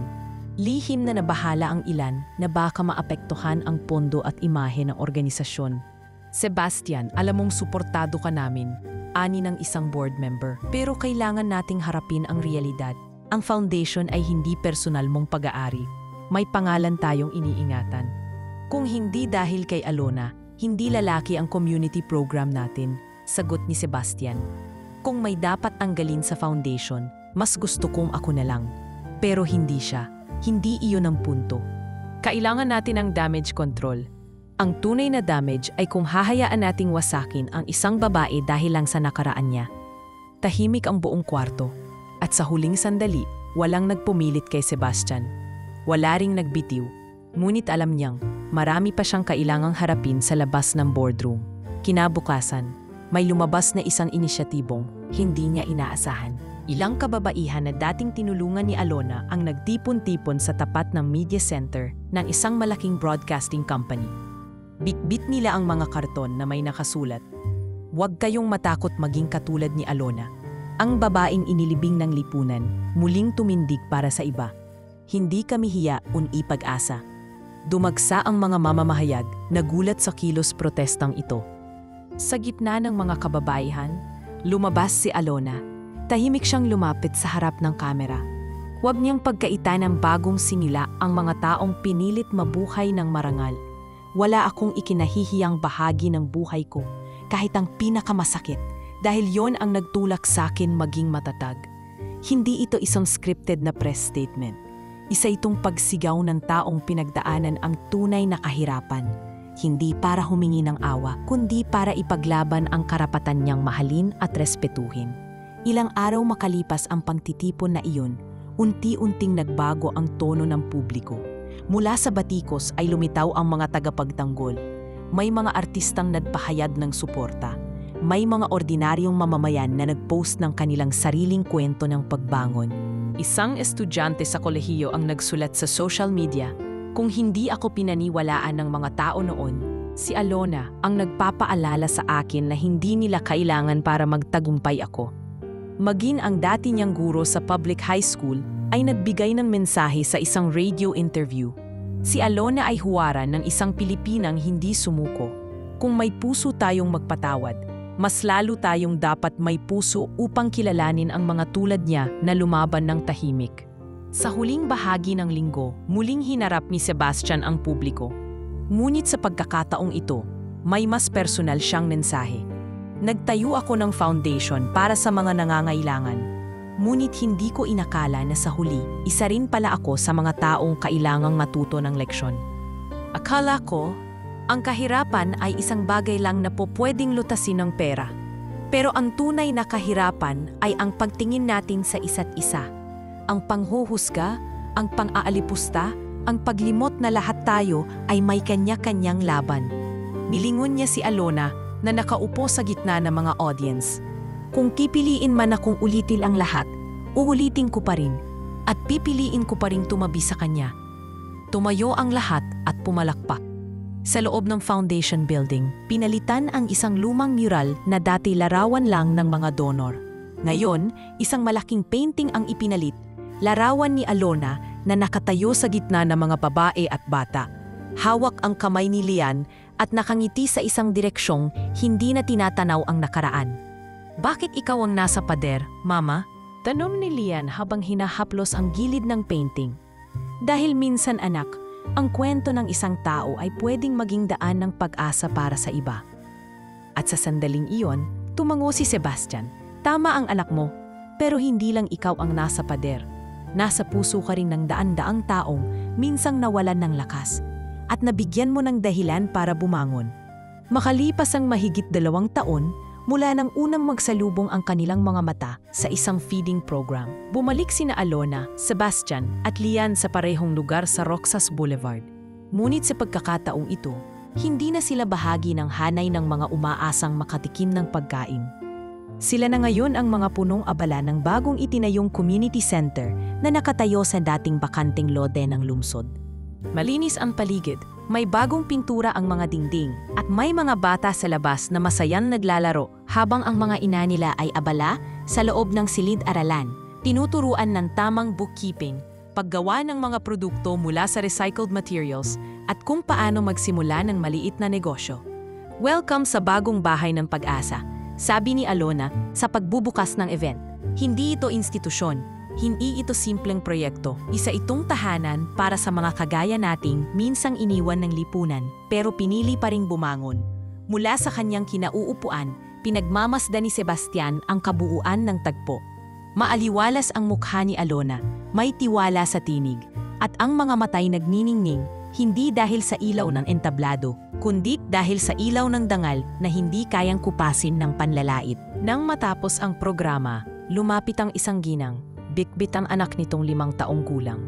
Lihim na nabahala ang ilan na baka maapektuhan ang pondo at imahe ng organisasyon. "Sebastian, alam mong suportado ka namin," ani ng isang board member. "Pero kailangan nating harapin ang realidad. Ang foundation ay hindi personal mong pag-aari. May pangalan tayong iniingatan. Kung hindi dahil kay Alona, hindi lalaki ang community program natin," sagot ni Sebastian. "Kung may dapat tanggalin sa foundation, mas gusto kong ako na lang. Pero hindi siya. Hindi iyon ang punto. Kailangan natin ang damage control. Ang tunay na damage ay kung hahayaan nating wasakin ang isang babae dahil lang sa nakaraan niya." Tahimik ang buong kwarto. At sa huling sandali, walang nagpumilit kay Sebastian. Wala ring nagbitiw. Ngunit alam niyang marami pa siyang kailangang harapin sa labas ng boardroom. Kinabukasan, may lumabas na isang inisyatibong hindi niya inaasahan. Ilang kababaihan na dating tinulungan ni Alona ang nagtipon-tipon sa tapat ng media center ng isang malaking broadcasting company. Bitbit nila ang mga karton na may nakasulat, "Huwag kayong matakot maging katulad ni Alona." Ang babaeng inilibing ng lipunan, muling tumindig para sa iba. "Hindi kami hiya, uni pag-asa." Dumagsa ang mga mamamahayag, nagulat sa kilos protestang ito. Sa gitna ng mga kababaihan, lumabas si Alona. Tahimik siyang lumapit sa harap ng kamera. Huwag niyang pagkaitan ng bagong sinila ang mga taong pinilit mabuhay ng marangal. "Wala akong ikinahihiyang bahagi ng buhay ko, kahit ang pinakamasakit, dahil yon ang nagtulak sa akin maging matatag." Hindi ito isang scripted na press statement. Isa itong pagsigaw ng taong pinagdaanan ang tunay na kahirapan. Hindi para humingi ng awa, kundi para ipaglaban ang karapatan niyang mahalin at respetuhin. Ilang araw makalipas ang pagtitipon na iyon, unti-unting nagbago ang tono ng publiko. Mula sa batikos ay lumitaw ang mga tagapagtanggol. May mga artistang nagpahayag ng suporta. May mga ordinaryong mamamayan na nagpost ng kanilang sariling kwento ng pagbangon. Isang estudyante sa kolehiyo ang nagsulat sa social media, "Kung hindi ako pinaniwalaan ng mga tao noon, si Alona ang nagpapaalala sa akin na hindi nila kailangan para magtagumpay ako." Maging ang dati niyang guro sa public high school ay nagbigay ng mensahe sa isang radio interview. Si Alona ay huwaran ng isang Pilipinang hindi sumuko. Kung may puso tayong magpatawad, mas lalo tayong dapat may puso upang kilalanin ang mga tulad niya na lumaban ng tahimik. Sa huling bahagi ng linggo, muling hinarap ni Sebastian ang publiko. Ngunit sa pagkakataong ito, may mas personal siyang mensahe. "Nagtayo ako ng foundation para sa mga nangangailangan. Ngunit hindi ko inakala na sa huli, isa rin pala ako sa mga taong kailangang matuto ng leksyon. Akala ko, ang kahirapan ay isang bagay lang na pwedeng lutasin ng pera. Pero ang tunay na kahirapan ay ang pagtingin natin sa isa't isa. Ang panghuhusga, ang pang-aalipusta, ang paglimot na lahat tayo ay may kanya-kanyang laban." Nilingon niya si Alona na nakaupo sa gitna ng mga audience. "Kung pipiliin man akong ulitin ang lahat, uulitin ko pa rin. At pipiliin ko pa rin tumabi sa kanya." Tumayo ang lahat at pumalakpak. Sa loob ng foundation building, pinalitan ang isang lumang mural na dati larawan lang ng mga donor. Ngayon, isang malaking painting ang ipinalit, larawan ni Alona na nakatayo sa gitna ng mga babae at bata. Hawak ang kamay ni Lian at nakangiti sa isang direksyong hindi na tinatanaw ang nakaraan. "Bakit ikaw ang nasa pader, Mama?" tanong ni Lian habang hinahaplos ang gilid ng painting. "Dahil minsan, anak, Ang kwento ng isang tao ay pwedeng maging daan ng pag-asa para sa iba. At sa sandaling iyon, tumango si Sebastian. Tama ang anak mo, pero hindi lang ikaw ang nasa pader. Nasa puso ka rin ng daan-daang taong minsang nawalan ng lakas at nabigyan mo ng dahilan para bumangon. Makalipas ang mahigit 2 taon, mula nang unang magsalubong ang kanilang mga mata sa isang feeding program, bumalik sina Alona, Sebastian at Lian sa parehong lugar sa Roxas Boulevard. Ngunit sa pagkakataong ito, hindi na sila bahagi ng hanay ng mga umaasang makatikim ng pagkain. Sila na ngayon ang mga punong abala ng bagong itinayong community center na nakatayo sa dating bakanteng lode ng lungsod. Malinis ang paligid, may bagong pintura ang mga dingding, at may mga bata sa labas na masayang naglalaro habang ang mga ina nila ay abala sa loob ng silid-aralan, tinuturuan ng tamang bookkeeping, paggawa ng mga produkto mula sa recycled materials, at kung paano magsimula ng maliit na negosyo. Welcome sa bagong bahay ng pag-asa, sabi ni Alona sa pagbubukas ng event. Hindi ito institusyon, hindi ito simpleng proyekto. Isa itong tahanan para sa mga kagaya nating minsang iniwan ng lipunan pero pinili pa ring bumangon. Mula sa kanyang kinauupuan, pinagmamasdan ni Sebastian ang kabuuan ng tagpo. Maaliwalas ang mukha ni Alona, may tiwala sa tinig, at ang mga matay nagniningning, hindi dahil sa ilaw ng entablado, kundi dahil sa ilaw ng dangal na hindi kayang kupasin ng panlalait. Nang matapos ang programa, lumapit ang isang ginang. Bitbit ang anak nitong 5 taong gulang.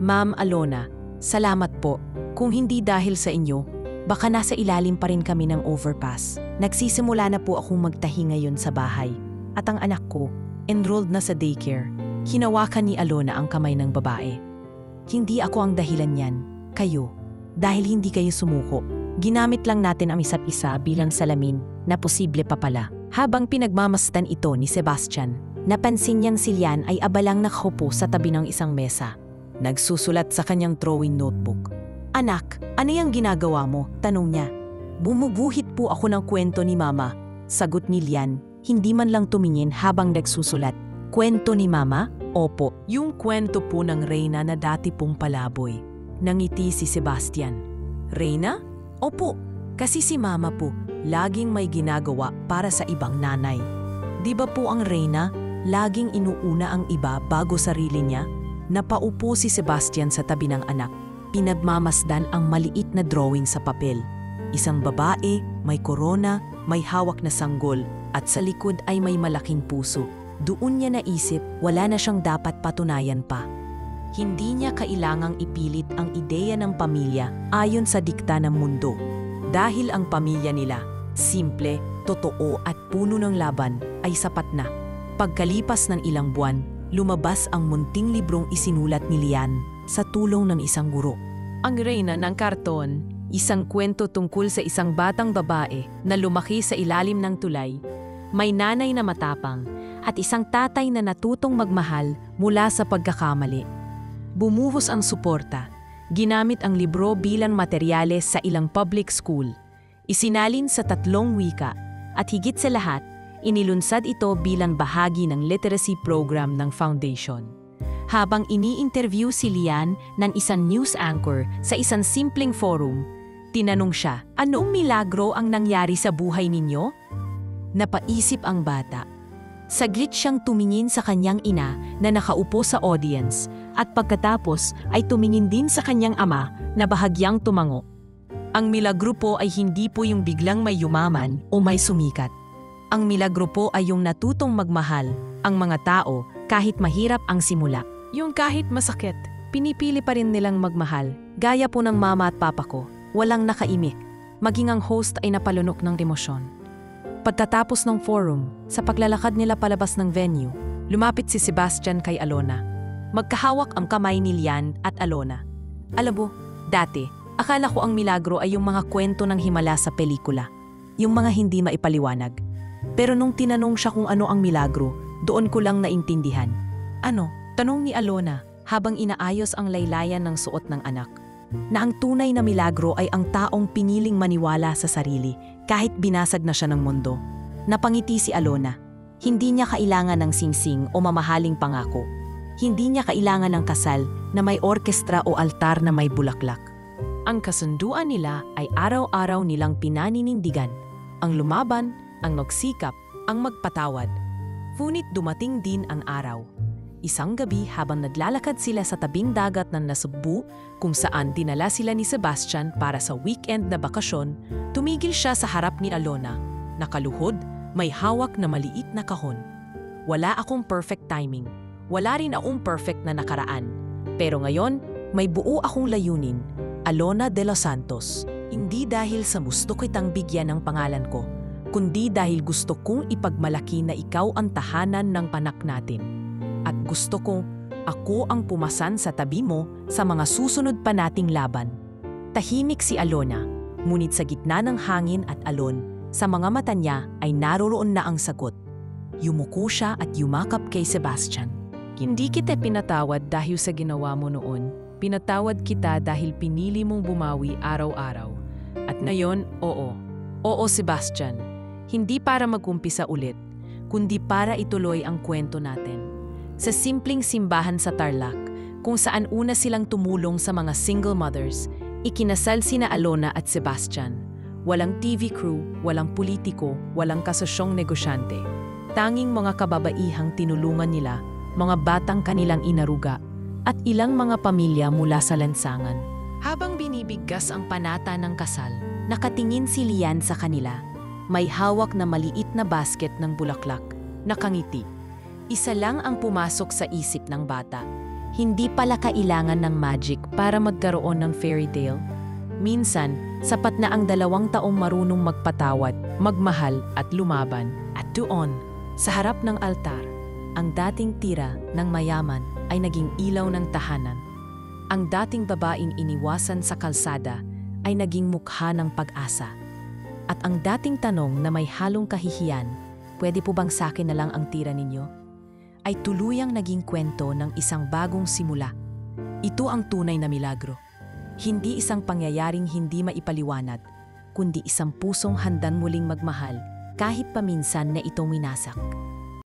Ma'am Alona, salamat po. Kung hindi dahil sa inyo, baka nasa ilalim pa rin kami ng overpass. Nagsisimula na po akong magtahi ngayon sa bahay. At ang anak ko, enrolled na sa daycare. Hinawakan ni Alona ang kamay ng babae. Hindi ako ang dahilan niyan, kayo. Dahil hindi kayo sumuko. Ginamit lang natin ang isa't isa bilang salamin na posible pa pala. Habang pinagmamasdan ito ni Sebastian, napansin niyang si Lian ay abalang nakaupo sa tabi ng isang mesa. Nagsusulat sa kanyang drawing notebook. Anak, ano yung ginagawa mo? Tanong niya. Bumubuhit po ako ng kwento ni Mama. Sagot ni Lian, hindi man lang tumingin habang nagsusulat. Kwento ni Mama? Opo, yung kwento po ng Reyna na dati pong palaboy. Nangiti si Sebastian. Reyna? Opo, kasi si Mama po, laging may ginagawa para sa ibang nanay. Di ba po ang Reyna, laging inuuna ang iba bago sarili niya? Napaupo si Sebastian sa tabi ng anak. Pinagmamasdan ang maliit na drawing sa papel. Isang babae, may korona, may hawak na sanggol, at sa likod ay may malaking puso. Doon niya naisip, wala na siyang dapat patunayan pa. Hindi niya kailangang ipilit ang ideya ng pamilya ayon sa dikta ng mundo. Dahil ang pamilya nila, simple, totoo at puno ng laban, ay sapat na. Pagkalipas ng ilang buwan, lumabas ang munting librong isinulat ni Lian sa tulong ng isang guro. Ang Reyna ng Karton, isang kwento tungkol sa isang batang babae na lumaki sa ilalim ng tulay, may nanay na matapang, at isang tatay na natutong magmahal mula sa pagkakamali. Bumuhos ang suporta. Ginamit ang libro bilang materyales sa ilang public school. Isinalin sa 3 wika at higit sa lahat, inilunsad ito bilang bahagi ng literacy program ng foundation. Habang ini-interview si Lian ng isang news anchor sa isang simpleng forum, tinanong siya, anong milagro ang nangyari sa buhay ninyo? Napaisip ang bata. Saglit siyang tumingin sa kanyang ina na nakaupo sa audience at pagkatapos ay tumingin din sa kanyang ama na bahagyang tumango. Ang milagro po ay hindi po yung biglang may yumaman o may sumikat. Ang milagro po ay yung natutong magmahal ang mga tao kahit mahirap ang simula. Yung kahit masakit, pinipili pa rin nilang magmahal. Gaya po ng mama at papa ko, walang nakaimik. Maging ang host ay napalunok ng emosyon. Pagkatapos ng forum, sa paglalakad nila palabas ng venue, lumapit si Sebastian kay Alona. Magkahawak ang kamay ni Lian at Alona. Alam mo, dati, akala ko ang milagro ay yung mga kwento ng himala sa pelikula. Yung mga hindi maipaliwanag. Pero nung tinanong siya kung ano ang milagro, doon ko lang naintindihan. Ano? Tanong ni Alona habang inaayos ang laylayan ng suot ng anak. Na ang tunay na milagro ay ang taong piniling maniwala sa sarili kahit binasag na siya ng mundo. Napangiti si Alona. Hindi niya kailangan ng singsing o mamahaling pangako. Hindi niya kailangan ng kasal, na may orkestra o altar na may bulaklak. Ang kasunduan nila ay araw-araw nilang pinaninindigan, ang lumaban, ang magsikap, ang magpatawad. Ngunit dumating din ang araw. Isang gabi habang naglalakad sila sa tabing dagat ng Nasugbu, kung saan dinala sila ni Sebastian para sa weekend na bakasyon, tumigil siya sa harap ni Alona. Nakaluhod, may hawak na maliit na kahon. Wala akong perfect timing. Wala rin akong perfect na nakaraan. Pero ngayon, may buo akong layunin. Alona de los Santos. Hindi dahil sa gusto kitang bigyan ng pangalan ko, kundi dahil gusto kong ipagmalaki na ikaw ang tahanan ng panak natin. At gusto ko, ako ang pumasan sa tabi mo sa mga susunod pa nating laban. Tahimik si Alona, ngunit sa gitna ng hangin at alon, sa mga mata niya ay naroroon na ang sagot. Yumuko siya at yumakap kay Sebastian. Hindi kita pinatawad dahil sa ginawa mo noon. Pinatawad kita dahil pinili mong bumawi araw-araw. At ngayon, oo. Oo, Sebastian. Hindi para mag-umpisa ulit, kundi para ituloy ang kwento natin. Sa simpleng simbahan sa Tarlac, kung saan una silang tumulong sa mga single mothers, ikinasal sina Alona at Sebastian. Walang TV crew, walang politiko, walang kasosyong negosyante. Tanging mga kababaihang tinulungan nila, mga batang kanilang inaruga, at ilang mga pamilya mula sa lansangan. Habang binibigkas ang panata ng kasal, nakatingin si Lian sa kanila. May hawak na maliit na basket ng bulaklak, nakangiti. Isa lang ang pumasok sa isip ng bata. Hindi pala kailangan ng magic para magkaroon ng fairy tale. Minsan, sapat na ang 2 taong marunong magpatawad, magmahal at lumaban. At doon, sa harap ng altar, ang dating tira ng mayaman ay naging ilaw ng tahanan. Ang dating babaeng iniwasan sa kalsada ay naging mukha ng pag-asa. At ang dating tanong na may halong kahihiyan, pwede po bang sa akin na lang ang tira ninyo? Ay tuluyang naging kwento ng isang bagong simula. Ito ang tunay na milagro. Hindi isang pangyayaring hindi maipaliwanag, kundi isang pusong handang muling magmahal kahit paminsan na ito winasak.